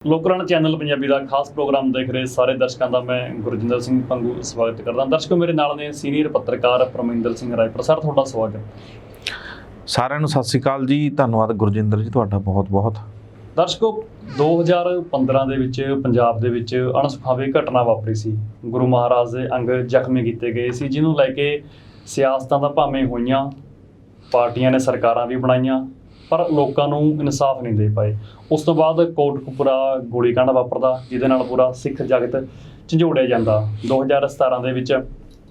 ਲੋਕਰਾਣਾ channel Punjabi ਦਾ ਖਾਸ programme ਦੇਖ ਰਹੇ ਸਾਰੇ ਦਰਸ਼ਕਾਂ ਦਾ ਮੈਂ ਗੁਰਜਿੰਦਰ ਸਿੰਘ ਪੰਗੂ ਸਵਾਗਤ ਕਰਦਾ। ਦਰਸ਼ਕੋ, ਮੇਰੇ ਨਾਲ ਨੇ ਸੀਨੀਅਰ ਪੱਤਰਕਾਰ ਪਰਮਿੰਦਰ ਸਿੰਘ ਰਾਏਪੁਰ। ਸਰ, ਤੁਹਾਡਾ ਸਵਾਗਤ। ਸਾਰਿਆਂ ਨੂੰ ਸਤਿ ਸ਼੍ਰੀ ਅਕਾਲ ਜੀ। ਧੰਨਵਾਦ ਗੁਰਜਿੰਦਰ ਜੀ, ਤੁਹਾਡਾ ਬਹੁਤ ਬਹੁਤ। ਦਰਸ਼ਕੋ, 2015 ਦੇ ਵਿੱਚ ਪੰਜਾਬ ਦੇ ਵਿੱਚ ਅਣਸੁਖਾਵੀ ਘਟਨਾ ਵਾਪਰੀ ਸੀ। ਗੁਰੂ ਮਹਾਰਾਜ ਦੇ ਅੰਗ ਜ਼ਖਮੀ ਕੀਤੇ ਗਏ ਸੀ, ਜਿਹਨੂੰ ਲੈ ਕੇ ਸਿਆਸਤਾਂ ਤਾਂ ਭਾਵੇਂ ਹੋਈਆਂ, ਪਾਰਟੀਆਂ ਨੇ ਸਰਕਾਰਾਂ ਵੀ ਬਣਾਈਆਂ, ਪਰ ਲੋਕਾਂ ਨੂੰ ਇਨਸਾਫ ਨਹੀਂ ਦੇ ਪਾਏ। ਉਸ ਤੋਂ ਬਾਅਦ ਕੋਟਕਪੂਰਾ ਗੋਲੀਕਾਂਡ ਵਾਪਰਦਾ, ਜਿਹਦੇ ਨਾਲ ਪੂਰਾ ਸਿੱਖ ਜਗਤ ਝੰਜੋੜਿਆ ਜਾਂਦਾ। 2017 ਦੇ ਵਿੱਚ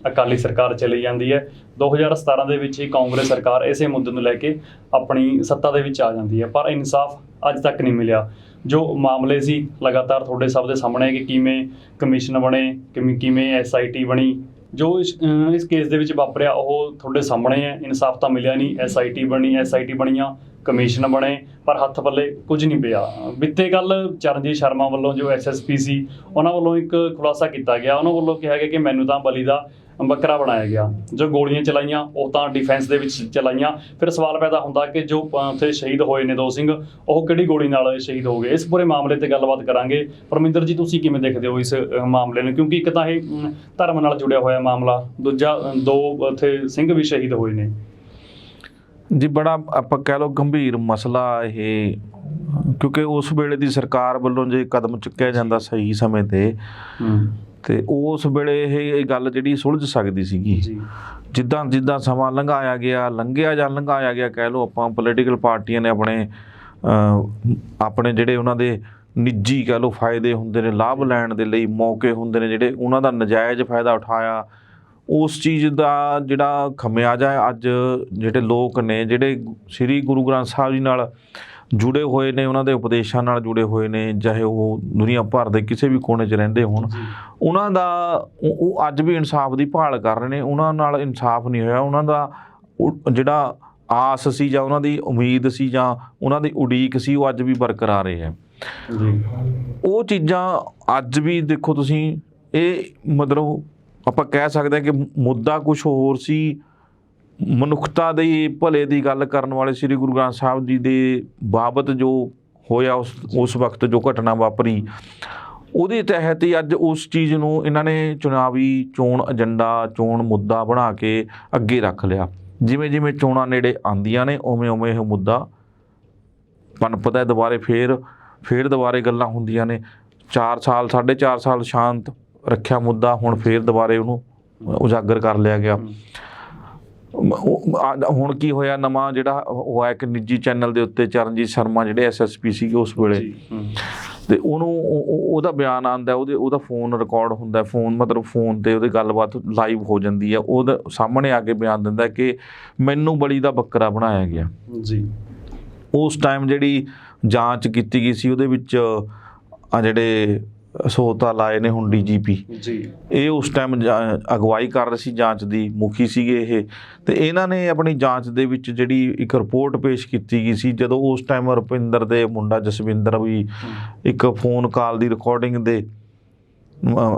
ਅਕਾਲੀ ਸਰਕਾਰ ਚਲੀ ਜਾਂਦੀ ਹੈ। 2017 ਦੇ ਵਿੱਚ ਹੀ ਕਾਂਗਰਸ ਸਰਕਾਰ ਇਸੇ ਮੁੱਦੇ ਨੂੰ ਲੈ ਕੇ ਆਪਣੀ ਸੱਤਾ ਦੇ ਵਿੱਚ ਆ ਜਾਂਦੀ ਹੈ, ਪਰ ਇਨਸਾਫ ਅੱਜ ਤੱਕ ਨਹੀਂ ਮਿਲਿਆ। ਜੋ ਮਾਮਲੇ ਸੀ ਲਗਾਤਾਰ ਤੁਹਾਡੇ ਸਭ ਦੇ ਸਾਹਮਣੇ ਕਿ ਕਿਵੇਂ ਕਮਿਸ਼ਨ ਬਣੇ, ਕਿਵੇਂ SIT ਬਣੀ। ਜੋ ਇਸ ਕੇਸ ਦੇ ਵਿੱਚ ਵਾਪਰਿਆ ਉਹ ਤੁਹਾਡੇ ਸਾਹਮਣੇ ਹੈ। ਇਨਸਾਫ ਤਾਂ ਮਿਲਿਆ ਨਹੀਂ। SIT ਬਣੀਆਂ, ਕਮਿਸ਼ਨ ਬਣੇ, ਪਰ ਹੱਥ ਪੱਲੇ ਕੁਝ ਨਹੀਂ ਪਿਆ। ਬੀਤੇ ਕੱਲ੍ਹ ਚਰਨਜੀਤ ਸ਼ਰਮਾ ਵੱਲੋਂ ਜੋ SSP ਸੀ, ਉਹਨਾਂ ਵੱਲੋਂ ਇੱਕ ਖੁਲਾਸਾ ਕੀਤਾ ਗਿਆ। ਉਹਨਾਂ ਵੱਲੋਂ ਕਿਹਾ ਗਿਆ ਕਿ ਮੈਨੂੰ ਤਾਂ ਬਲੀ ਦਾ ਬੱਕਰਾ ਬਣਾਇਆ ਗਿਆ। ਜੋ ਗੋਲੀਆਂ ਚਲਾਈਆਂ ਉਹ ਤਾਂ ਡਿਫੈਂਸ ਦੇ ਵਿੱਚ ਚਲਾਈਆਂ। ਫਿਰ ਸਵਾਲ ਪੈਦਾ ਹੁੰਦਾ ਕਿ ਜੋ ਉੱਥੇ ਸ਼ਹੀਦ ਹੋਏ ਨੇ 2 ਸਿੰਘ, ਉਹ ਕਿਹੜੀ ਗੋਲੀ ਨਾਲ ਸ਼ਹੀਦ ਹੋ ਗਏ। ਇਸ ਪੂਰੇ ਮਾਮਲੇ ਤੇ ਗੱਲਬਾਤ ਕਰਾਂਗੇ। ਪਰਮਿੰਦਰ ਜੀ, ਤੁਸੀਂ ਕਿਵੇਂ ਦੇਖਦੇ ਹੋ ਇਸ ਮਾਮਲੇ ਨੂੰ? ਕਿਉਂਕਿ ਇੱਕ ਤਾਂ ਇਹ ਧਰਮ ਨਾਲ ਜੁੜਿਆ ਹੋਇਆ ਮਾਮਲਾ, ਦੂਜਾ 2 ਉੱਥੇ ਸਿੰਘ ਵੀ ਸ਼ਹੀਦ ਹੋਏ ਨੇ ਜੀ। ਬੜਾ ਆਪਾਂ ਕਹਿ ਲਓ ਗੰਭੀਰ ਮਸਲਾ ਇਹ, ਕਿਉਂਕਿ ਉਸ ਵੇਲੇ ਦੀ ਸਰਕਾਰ ਵੱਲੋਂ ਜੇ ਕਦਮ ਚੁੱਕਿਆ ਜਾਂਦਾ ਸਹੀ ਸਮੇਂ ਤੇ ਉਸ ਵੇਲੇ ਇਹ ਗੱਲ ਜਿਹੜੀ ਸੁਲਝ ਸਕਦੀ ਸੀਗੀ। ਜਿੱਦਾਂ ਸਮਾਂ ਲੰਘਾਇਆ ਗਿਆ ਕਹਿ ਲਓ ਆਪਾਂ, ਪੋਲੀਟੀਕਲ ਪਾਰਟੀਆਂ ਨੇ ਆਪਣੇ ਜਿਹੜੇ ਉਹਨਾਂ ਦੇ ਨਿੱਜੀ ਕਹਿ ਲਓ ਫਾਇਦੇ ਹੁੰਦੇ ਨੇ, ਲਾਭ ਲੈਣ ਦੇ ਲਈ ਮੌਕੇ ਹੁੰਦੇ ਨੇ ਜਿਹੜੇ, ਉਹਨਾਂ ਦਾ ਨਜਾਇਜ਼ ਫਾਇਦਾ ਉਠਾਇਆ। ਉਸ ਚੀਜ਼ ਦਾ ਜਿਹੜਾ ਖਮਿਆਜਾ ਅੱਜ ਜਿਹੜੇ ਲੋਕ ਨੇ, ਜਿਹੜੇ ਸ੍ਰੀ ਗੁਰੂ ਗ੍ਰੰਥ ਸਾਹਿਬ ਜੀ ਨਾਲ ਜੁੜੇ ਹੋਏ ਨੇ, ਉਹਨਾਂ ਦੇ ਉਪਦੇਸ਼ਾਂ ਨਾਲ ਜੁੜੇ ਹੋਏ ਨੇ, ਚਾਹੇ ਉਹ ਦੁਨੀਆ ਭਰ ਦੇ ਕਿਸੇ ਵੀ ਕੋਨੇ 'ਚ ਰਹਿੰਦੇ ਹੋਣ, ਉਹਨਾਂ ਦਾ ਉਹ ਅੱਜ ਵੀ ਇਨਸਾਫ ਦੀ ਭਾਲ ਕਰ ਰਹੇ ਨੇ। ਉਹਨਾਂ ਨਾਲ ਇਨਸਾਫ ਨਹੀਂ ਹੋਇਆ। ਉਹਨਾਂ ਦਾ ਜਿਹੜਾ ਆਸ ਸੀ ਜਾਂ ਉਹਨਾਂ ਦੀ ਉਮੀਦ ਸੀ ਜਾਂ ਉਹਨਾਂ ਦੀ ਉਡੀਕ ਸੀ, ਉਹ ਅੱਜ ਵੀ ਬਰਕਰਾਰ ਹੈ। ਉਹ ਚੀਜ਼ਾਂ ਅੱਜ ਵੀ ਦੇਖੋ ਤੁਸੀਂ, ਇਹ ਮਤਲਬ ਆਪਾਂ ਕਹਿ ਸਕਦੇ ਹਾਂ ਕਿ ਮੁੱਦਾ ਕੁਛ ਹੋਰ ਸੀ। ਮਨੁੱਖਤਾ ਦੇ ਭਲੇ ਦੀ ਗੱਲ ਕਰਨ ਵਾਲੇ ਸ੍ਰੀ ਗੁਰੂ ਗ੍ਰੰਥ ਸਾਹਿਬ ਜੀ ਦੇ ਬਾਬਤ ਜੋ ਹੋਇਆ, ਉਸ ਵਕਤ ਜੋ ਘਟਨਾ ਵਾਪਰੀ, ਉਹਦੇ ਤਹਿਤ ਹੀ ਅੱਜ ਉਸ ਚੀਜ਼ ਨੂੰ ਇਹਨਾਂ ਨੇ ਚੋਣ ਏਜੰਡਾ, ਚੋਣ ਮੁੱਦਾ ਬਣਾ ਕੇ ਅੱਗੇ ਰੱਖ ਲਿਆ। ਜਿਵੇਂ ਚੋਣਾਂ ਨੇੜੇ ਆਉਂਦੀਆਂ ਨੇ, ਉਵੇਂ ਇਹ ਮੁੱਦਾ ਪਨਪਦਾ। ਦੁਬਾਰੇ ਫੇਰ ਦੁਬਾਰੇ ਗੱਲਾਂ ਹੁੰਦੀਆਂ ਨੇ। 4 ਸਾਲ 4.5 ਸਾਲ ਸ਼ਾਂਤ ਰੱਖਿਆ ਮੁੱਦਾ, ਹੁਣ ਫੇਰ ਦੁਬਾਰੇ ਉਹਨੂੰ ਉਜਾਗਰ ਕਰ ਲਿਆ ਗਿਆ। ਹੁਣ ਕੀ ਹੋਇਆ, ਨਵਾਂ ਜਿਹੜਾ ਹੋਇਆ ਇੱਕ ਨਿੱਜੀ ਚੈਨਲ ਦੇ ਉੱਤੇ ਚਰਨਜੀਤ ਸ਼ਰਮਾ ਜਿਹੜੇ SSP ਸੀਗੇ ਉਸ ਵੇਲੇ, ਤੇ ਉਹਦਾ ਬਿਆਨ ਆਉਂਦਾ, ਉਹਦਾ ਫੋਨ ਰਿਕਾਰਡ ਹੁੰਦਾ, ਫੋਨ ਤੇ ਉਹਦੀ ਗੱਲਬਾਤ ਲਾਈਵ ਹੋ ਜਾਂਦੀ ਹੈ। ਉਹਦੇ ਸਾਹਮਣੇ ਆ ਕੇ ਬਿਆਨ ਦਿੰਦਾ ਕਿ ਮੈਨੂੰ ਬਲੀ ਦਾ ਬੱਕਰਾ ਬਣਾਇਆ ਗਿਆ ਜੀ। ਉਸ ਟਾਈਮ ਜਿਹੜੀ ਜਾਂਚ ਕੀਤੀ ਗਈ ਸੀ, ਉਹਦੇ ਵਿੱਚ ਜਿਹੜੇ ਸੋਤਾ ਲਾਏ ਨੇ ਹੁਣ DGP ਜੀ, ਇਹ ਉਸ ਟਾਈਮ ਅਗਵਾਈ ਕਰ ਰਹੇ ਸੀ, ਜਾਂਚ ਦੀ ਮੁਖੀ ਸੀਗੇ ਇਹ। ਤੇ ਇਹਨਾਂ ਨੇ ਆਪਣੀ ਜਾਂਚ ਦੇ ਵਿੱਚ ਜਿਹੜੀ ਇੱਕ ਰਿਪੋਰਟ ਪੇਸ਼ ਕੀਤੀ ਗਈ ਸੀ, ਜਦੋਂ ਉਸ ਟਾਈਮ ਰੁਪਿੰਦਰ ਦੇ ਮੁੰਡਾ ਜਸਵਿੰਦਰ ਵੀ ਇੱਕ ਫੋਨ ਕਾਲ ਦੀ ਰਿਕਾਰਡਿੰਗ ਦੇ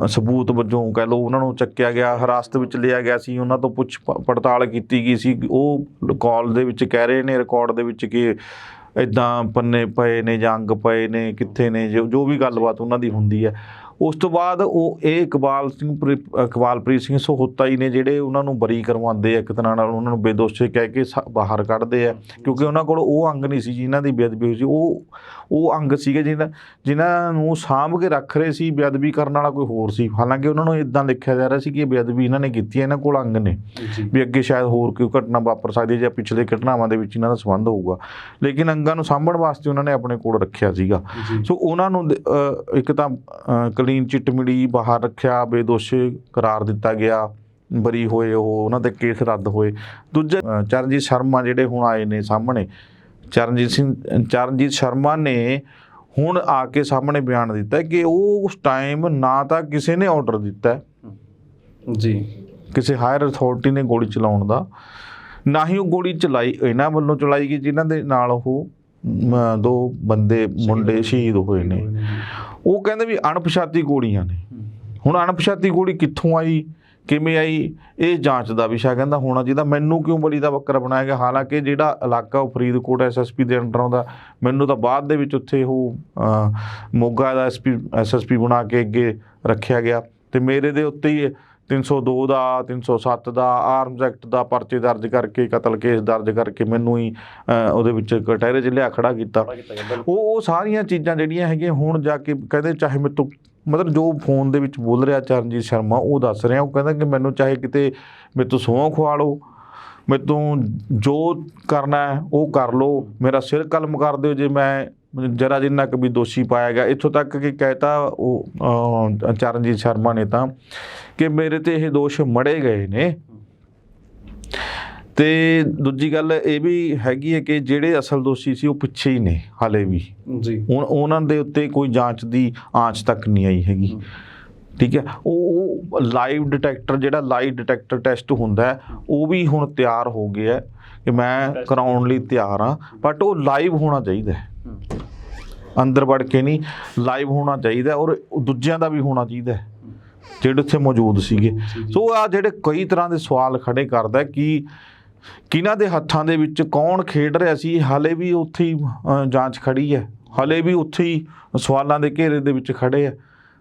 ਸਬੂਤ ਵਜੋਂ ਕਹਿ ਲਓ ਉਹਨਾਂ ਨੂੰ ਚੱਕਿਆ ਗਿਆ, ਹਿਰਾਸਤ ਵਿੱਚ ਲਿਆ ਗਿਆ ਸੀ, ਉਹਨਾਂ ਤੋਂ ਪੁੱਛ ਪੜਤਾਲ ਕੀਤੀ ਗਈ ਸੀ। ਉਹ ਕਾਲ ਦੇ ਵਿੱਚ ਕਹਿ ਰਹੇ ਨੇ, ਰਿਕਾਰਡ ਦੇ ਵਿੱਚ, ਕਿ ਇੱਦਾਂ ਪੰਨੇ ਪਏ ਨੇ ਜਾਂ ਅੰਗ ਪਏ ਨੇ, ਕਿੱਥੇ ਨੇ, ਜੋ ਵੀ ਗੱਲਬਾਤ ਉਹਨਾਂ ਦੀ ਹੁੰਦੀ ਹੈ। ਉਸ ਤੋਂ ਬਾਅਦ ਇਹ ਇਕਬਾਲਪ੍ਰੀਤ ਸਿੰਘ ਸਹੋਤਾ ਹੀ ਨੇ ਜਿਹੜੇ ਉਹਨਾਂ ਨੂੰ ਬਰੀ ਕਰਵਾਉਂਦੇ ਆ, ਇੱਕ ਤਰ੍ਹਾਂ ਨਾਲ ਉਹਨਾਂ ਨੂੰ ਬੇਦੋਸ਼ੀ ਕਹਿ ਕੇ ਬਾਹਰ ਕੱਢਦੇ ਆ, ਕਿਉਂਕਿ ਉਹਨਾਂ ਕੋਲ ਉਹ ਅੰਗ ਨਹੀਂ ਸੀ ਜਿਨ੍ਹਾਂ ਦੀ ਬੇਅਦਬੀ ਹੋਈ ਸੀ। ਉਹ ਅੰਗ ਸੀਗੇ ਜਿਨ੍ਹਾਂ ਨੂੰ ਸਾਂਭ ਕੇ ਰੱਖ ਰਹੇ ਸੀ। ਬੇਅਦਬੀ ਕਰਨ ਵਾਲਾ ਕੋਈ ਹੋਰ ਸੀ। ਹਾਲਾਂਕਿ ਉਹਨਾਂ ਨੂੰ ਇੱਦਾਂ ਲਿਖਿਆ ਜਾ ਰਿਹਾ ਸੀ ਕਿ ਇਹ ਬੇਅਦਬੀ ਇਹਨਾਂ ਨੇ ਕੀਤੀ ਹੈ, ਇਹਨਾਂ ਕੋਲ ਅੰਗ ਨੇ, ਵੀ ਅੱਗੇ ਸ਼ਾਇਦ ਹੋਰ ਕੋਈ ਘਟਨਾ ਵਾਪਰ ਸਕਦੀ ਜਾਂ ਪਿਛਲੇ ਘਟਨਾਵਾਂ ਦੇ ਵਿੱਚ ਇਹਨਾਂ ਦਾ ਸੰਬੰਧ ਹੋਊਗਾ, ਲੇਕਿਨ ਅੰਗਾਂ ਨੂੰ ਸਾਂਭਣ ਵਾਸਤੇ ਉਹਨਾਂ ਨੇ ਆਪਣੇ ਕੋਲ ਰੱਖਿਆ ਸੀਗਾ। ਸੋ ਉਹਨਾਂ ਨੂੰ ਇੱਕ ਤਾਂ ਕਲੀਨ ਚਿੱਟ ਮਿਲੀ, ਬਾਹਰ ਰੱਖਿਆ, ਬੇਦੋਸ਼ੀ ਕਰਾਰ ਦਿੱਤਾ ਗਿਆ, ਬਰੀ ਹੋਏ ਉਹ, ਉਹਨਾਂ ਦੇ ਕੇਸ ਰੱਦ ਹੋਏ। ਦੂਜੇ ਚਰਨਜੀਤ ਸ਼ਰਮਾ ਜਿਹੜੇ ਹੁਣ ਆਏ ਨੇ ਸਾਹਮਣੇ, ਚਰਨਜੀਤ ਸ਼ਰਮਾ ਨੇ ਹੁਣ ਆ ਕੇ ਸਾਹਮਣੇ ਬਿਆਨ ਦਿੱਤਾ ਕਿ ਉਹ ਉਸ ਟਾਈਮ ਨਾ ਤਾਂ ਕਿਸੇ ਨੇ ਆਰਡਰ ਦਿੱਤਾ ਜੀ, ਕਿਸੇ ਹਾਇਰ ਅਥਾਰਟੀ ਨੇ ਗੋਲੀ ਚਲਾਉਣ ਦਾ, ਨਾ ਹੀ ਉਹ ਗੋਲੀ ਚਲਾਈ ਇਹਨਾਂ ਵੱਲੋਂ ਚਲਾਈ ਗਈ ਜਿਨ੍ਹਾਂ ਦੇ ਨਾਲ ਉਹ 2 ਮੁੰਡੇ ਸ਼ਹੀਦ ਹੋਏ ਨੇ। ਉਹ ਕਹਿੰਦੇ ਵੀ ਅਣਪਛਾਤੀ ਗੋਲੀਆਂ ਨੇ। ਹੁਣ ਅਣਪਛਾਤੀ ਗੋਲੀ ਕਿੱਥੋਂ ਆਈ, ਕਿਵੇਂ ਆਈ, ਇਹ ਜਾਂਚ ਦਾ ਵਿਸ਼ਾ ਕਹਿੰਦਾ ਹੋਣਾ ਚਾਹੀਦਾ। ਮੈਨੂੰ ਕਿਉਂ ਬਲੀ ਦਾ ਬੱਕਰਾ ਬਣਾਇਆ ਗਿਆ, ਹਾਲਾਂਕਿ ਜਿਹੜਾ ਇਲਾਕਾ ਉਹ ਫਰੀਦਕੋਟ SSP ਦੇ ਅੰਡਰ ਆਉਂਦਾ, ਮੈਨੂੰ ਤਾਂ ਬਾਅਦ ਦੇ ਵਿੱਚ ਉੱਥੇ ਉਹ ਮੋਗਾ ਦਾ SSP ਬਣਾ ਕੇ ਅੱਗੇ ਰੱਖਿਆ ਗਿਆ, ਅਤੇ ਮੇਰੇ ਦੇ ਉੱਤੇ ਹੀ 302 ਦਾ 307 ਦਾ ਆਰਮਜ਼ ਐਕਟ ਦਾ ਪਰਚੇ ਦਰਜ ਕਰਕੇ, ਕਤਲ ਕੇਸ ਦਰਜ ਕਰਕੇ ਮੈਨੂੰ ਹੀ ਉਹਦੇ ਵਿੱਚ ਕਟਹਿਰੇ 'ਚ ਲਿਆ ਖੜਾ ਕੀਤਾ। ਉਹ ਸਾਰੀਆਂ ਚੀਜ਼ਾਂ ਜਿਹੜੀਆਂ ਹੈਗੀਆਂ ਹੁਣ ਜਾ ਕੇ ਕਹਿੰਦੇ, ਚਾਹੇ ਮੇਰੇ ਤੋਂ ਮਤਲਬ ਜੋ ਫੋਨ ਦੇ ਵਿੱਚ ਬੋਲ ਰਿਹਾ ਚਰਨਜੀਤ ਸ਼ਰਮਾ ਉਹ ਦੱਸ ਰਿਹਾ, ਉਹ ਕਹਿੰਦਾ ਕਿ ਮੈਨੂੰ ਚਾਹੇ ਕਿਤੇ ਮੇਰੇ ਤੋਂ ਸਹੁੰ ਖਵਾ ਲਓ, ਮੇਰੇ ਤੋਂ ਜੋ ਕਰਨਾ ਹੈ ਉਹ ਕਰ ਲਓ, ਮੇਰਾ ਸਿਰ ਕਲਮ ਕਰ ਦਿਓ ਜੇ ਮੈਂ ਜਰਾ ਜਿੰਨਾ ਕੁ ਵੀ ਦੋਸ਼ੀ ਪਾਇਆ ਗਿਆ। ਇੱਥੋਂ ਤੱਕ ਕਿ ਕਹਿਤਾ ਉਹ ਚਰਨਜੀਤ ਸ਼ਰਮਾ ਨੇ ਤਾਂ ਕਿ ਮੇਰੇ ਤੇ ਇਹ ਦੋਸ਼ ਮੜੇ ਗਏ ਨੇ। ਅਤੇ ਦੂਜੀ ਗੱਲ ਇਹ ਵੀ ਹੈਗੀ ਹੈ ਕਿ ਜਿਹੜੇ ਅਸਲ ਦੋਸ਼ੀ ਸੀ ਉਹ ਪਿੱਛੇ ਹੀ ਨੇ ਹਾਲੇ ਵੀ ਜੀ, ਉਹਨਾਂ ਦੇ ਉੱਤੇ ਕੋਈ ਜਾਂਚ ਦੀ ਆਂਚ ਤੱਕ ਨਹੀਂ ਆਈ ਹੈਗੀ। ਠੀਕ ਹੈ, ਉਹ ਲਾਈਵ ਡਿਟੈਕਟਰ ਜਿਹੜਾ ਲਾਈਵ ਡਿਟੈਕਟਰ ਟੈਸਟ ਹੁੰਦਾ ਹੈ ਉਹ ਵੀ ਹੁਣ ਤਿਆਰ ਹੋ ਗਿਆ ਕਿ ਮੈਂ ਕਰਾਉਣ ਲਈ ਤਿਆਰ ਹਾਂ, ਬਟ ਉਹ ਲਾਈਵ ਹੋਣਾ ਚਾਹੀਦਾ, ਅੰਦਰ ਵੜ ਕੇ ਨਹੀਂ, ਲਾਈਵ ਹੋਣਾ ਚਾਹੀਦਾ, ਔਰ ਦੂਜਿਆਂ ਦਾ ਵੀ ਹੋਣਾ ਚਾਹੀਦਾ ਜਿਹੜੇ ਉੱਥੇ ਮੌਜੂਦ ਸੀਗੇ। ਸੋ ਆ ਜਿਹੜੇ ਕਈ ਤਰ੍ਹਾਂ ਦੇ ਸਵਾਲ ਖੜੇ ਕਰਦਾ ਕਿ ਕਿਹਨਾਂ ਦੇ ਹੱਥਾਂ ਦੇ ਵਿੱਚ ਕੌਣ ਖੇਡ ਰਿਹਾ ਸੀ, ਹਾਲੇ ਵੀ ਉੱਥੇ ਹੀ ਜਾਂਚ ਖੜੀ ਹੈ, ਹਾਲੇ ਵੀ ਉੱਥੇ ਹੀ ਸਵਾਲਾਂ ਦੇ ਘੇਰੇ ਦੇ ਵਿੱਚ ਖੜੇ ਹੈ।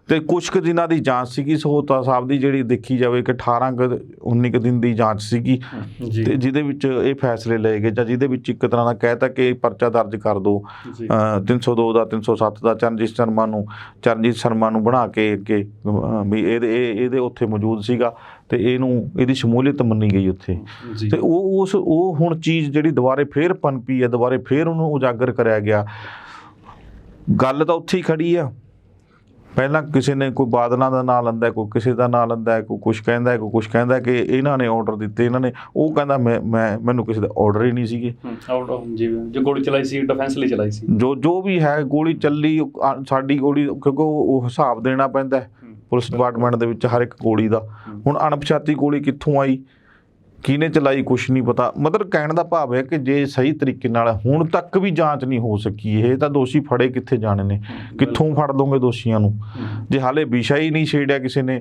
ਅਤੇ ਕੁਛ ਕੁ ਦਿਨਾਂ ਦੀ ਜਾਂਚ ਸੀਗੀ ਸਹੋਤਾ ਸਾਹਿਬ ਦੀ, ਜਿਹੜੀ ਦੇਖੀ ਜਾਵੇ ਕਿ 19 ਕੁ ਦਿਨ ਦੀ ਜਾਂਚ ਸੀਗੀ, ਅਤੇ ਜਿਹਦੇ ਵਿੱਚ ਇਹ ਫੈਸਲੇ ਲਏ ਗਏ, ਜਾਂ ਜਿਹਦੇ ਵਿੱਚ ਇੱਕ ਤਰ੍ਹਾਂ ਦਾ ਕਹਿਤਾ ਕਿ ਪਰਚਾ ਦਰਜ ਕਰ ਦਿਓ 302 ਦਾ 307 ਦਾ ਚਰਨਜੀਤ ਸ਼ਰਮਾ ਨੂੰ ਬਣਾ ਕੇ ਅੱਗੇ ਵੀ ਇਹਦੇ ਉੱਥੇ ਮੌਜੂਦ ਸੀਗਾ ਅਤੇ ਇਹਦੀ ਸ਼ਮੂਲੀਅਤ ਮੰਨੀ ਗਈ ਉੱਥੇ। ਅਤੇ ਉਹ ਹੁਣ ਚੀਜ਼ ਜਿਹੜੀ ਦੁਬਾਰੇ ਫੇਰ ਪਨਪੀ ਹੈ, ਦੁਬਾਰੇ ਫੇਰ ਉਹਨੂੰ ਉਜਾਗਰ ਕਰਿਆ ਗਿਆ। ਗੱਲ ਤਾਂ ਉੱਥੇ ਹੀ ਖੜੀ ਆ, ਪਹਿਲਾਂ ਕਿਸੇ ਨੇ ਕੋਈ ਬਾਦਲਾਂ ਦਾ ਨਾਂ ਲੈਂਦਾ, ਕੋਈ ਕਿਸੇ ਦਾ ਨਾਂ ਲੈਂਦਾ, ਕੋਈ ਕੁਛ ਕਹਿੰਦਾ, ਕੋਈ ਕੁਛ ਕਹਿੰਦਾ ਕਿ ਇਹਨਾਂ ਨੇ ਆਰਡਰ ਦਿੱਤੇ, ਇਹਨਾਂ ਨੇ, ਉਹ ਕਹਿੰਦਾ ਮੈਨੂੰ ਕਿਸੇ ਦਾ ਆਰਡਰ ਹੀ ਨਹੀਂ ਸੀਗੇ। ਜੋ ਗੋਲੀ ਚਲਾਈ ਸੀ ਡਿਫੈਂਸ ਲਈ ਚਲਾਈ ਸੀ, ਜੋ ਵੀ ਹੈ ਗੋਲੀ ਚੱਲੀ, ਸਾਡੀ ਗੋਲੀ, ਕਿਉਂਕਿ ਉਹ ਹਿਸਾਬ ਦੇਣਾ ਪੈਂਦਾ ਪੁਲਿਸ ਡਿਪਾਰਟਮੈਂਟ ਦੇ ਵਿੱਚ ਹਰ ਇੱਕ ਗੋਲੀ ਦਾ। ਹੁਣ ਅਣਪਛਾਤੀ ਗੋਲੀ ਕਿੱਥੋਂ ਆਈ, ਕਿਹਨੇ ਚਲਾਈ, ਕੁਛ ਨਹੀਂ ਪਤਾ। ਮਤਲਬ ਕਹਿਣ ਦਾ ਭਾਵ ਹੈ ਕਿ ਜੇ ਸਹੀ ਤਰੀਕੇ ਨਾਲ ਹੁਣ ਤੱਕ ਵੀ ਜਾਂਚ ਨਹੀਂ ਹੋ ਸਕੀ, ਇਹ ਤਾਂ ਦੋਸ਼ੀ ਫੜੇ ਕਿੱਥੇ ਜਾਣੇ ਨੇ, ਕਿੱਥੋਂ ਫੜ ਦੋਗੇ ਦੋਸ਼ੀਆਂ ਨੂੰ, ਜੇ ਹਾਲੇ ਵਿਸ਼ਾ ਹੀ ਨਹੀਂ ਛੇੜਿਆ ਕਿਸੇ ਨੇ।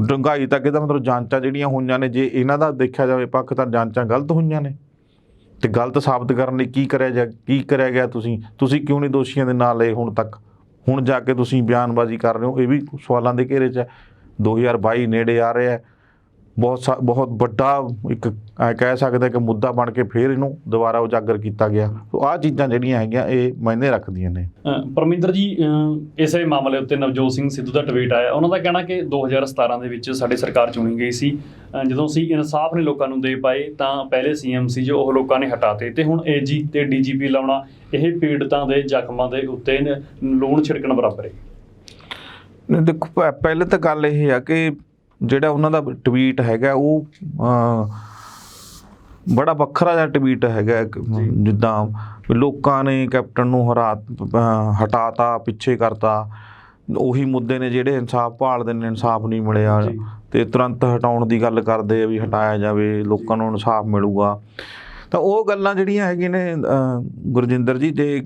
ਡੂੰਘਾਈ ਤੱਕ ਇਹਦਾ ਮਤਲਬ ਜਾਂਚਾਂ ਜਿਹੜੀਆਂ ਹੋਈਆਂ ਨੇ, ਜੇ ਇਹਨਾਂ ਦਾ ਦੇਖਿਆ ਜਾਵੇ ਪੱਖ, ਤਾਂ ਜਾਂਚਾਂ ਗਲਤ ਹੋਈਆਂ ਨੇ, ਅਤੇ ਗਲਤ ਸਾਬਤ ਕਰਨ ਲਈ ਕੀ ਕਰਿਆ ਗਿਆ। ਤੁਸੀਂ ਕਿਉਂ ਨਹੀਂ ਦੋਸ਼ੀਆਂ ਦੇ ਨਾਂ ਲਏ ਹੁਣ ਤੱਕ, ਹੁਣ ਜਾ ਕੇ ਤੁਸੀਂ ਬਿਆਨਬਾਜ਼ੀ ਕਰ ਰਹੇ ਹੋ, ਇਹ ਵੀ ਸਵਾਲਾਂ ਦੇ ਘੇਰੇ 'ਚ ਹੈ। 2022 ਨੇੜੇ ਆ ਰਿਹਾ, ਬਹੁਤ ਵੱਡਾ ਇੱਕ ਕਹਿ ਸਕਦੇ ਕਿ ਮੁੱਦਾ ਬਣ ਕੇ ਫਿਰ ਇਹਨੂੰ ਦੁਬਾਰਾ ਉਜਾਗਰ ਕੀਤਾ ਗਿਆ। ਸੋ ਆਹ ਚੀਜ਼ਾਂ ਜਿਹੜੀਆਂ ਹੈਗੀਆਂ ਇਹ ਮਾਇਨੇ ਰੱਖਦੀਆਂ ਨੇ। ਪਰਮਿੰਦਰ ਜੀ, ਇਸੇ ਮਾਮਲੇ ਉੱਤੇ ਨਵਜੋਤ ਸਿੰਘ ਸਿੱਧੂ ਦਾ ਟਵੀਟ ਆਇਆ, ਉਹਨਾਂ ਦਾ ਕਹਿਣਾ ਕਿ 2017 ਦੇ ਵਿੱਚ ਸਾਡੀ ਸਰਕਾਰ ਚੁਣੀ ਗਈ ਸੀ, ਜਦੋਂ ਅਸੀਂ ਇਨਸਾਫ ਨਹੀਂ ਲੋਕਾਂ ਨੂੰ ਦੇ ਪਾਏ ਤਾਂ ਪਹਿਲੇ CM ਸੀ ਜੋ ਉਹ ਲੋਕਾਂ ਨੇ ਹਟਾਤੇ, ਅਤੇ ਹੁਣ AG ਤੇ DGP ਲਾਉਣਾ ਇਹ ਪੀੜਤਾਂ ਦੇ ਜ਼ਖਮਾਂ ਦੇ ਉੱਤੇ ਲੂਣ ਛਿੜਕਣ ਬਰਾਬਰ ਹੈ। ਦੇਖੋ, ਪਹਿਲੇ ਤਾਂ ਗੱਲ ਇਹ ਆ ਕਿ ਜਿਹੜਾ ਉਹਨਾਂ ਦਾ ਟਵੀਟ ਹੈਗਾ ਉਹ ਬੜਾ ਵੱਖਰਾ ਜਿਹਾ ਟਵੀਟ ਹੈਗਾ, ਜਿੱਦਾਂ ਲੋਕਾਂ ਨੇ ਕੈਪਟਨ ਨੂੰ ਹਟਾਤਾ, ਪਿੱਛੇ ਕਰਤਾ, ਉਹੀ ਮੁੱਦੇ ਨੇ ਜਿਹੜੇ ਇਨਸਾਫ ਭਾਲਦੇ ਨੇ, ਇਨਸਾਫ ਨਹੀਂ ਮਿਲਿਆ ਅਤੇ ਤੁਰੰਤ ਹਟਾਉਣ ਦੀ ਗੱਲ ਕਰਦੇ ਆ ਵੀ ਹਟਾਇਆ ਜਾਵੇ, ਲੋਕਾਂ ਨੂੰ ਇਨਸਾਫ ਮਿਲੂਗਾ। ਤਾਂ ਉਹ ਗੱਲਾਂ ਜਿਹੜੀਆਂ ਹੈਗੀਆਂ ਨੇ ਗੁਰਜਿੰਦਰ ਜੀ, ਜੇ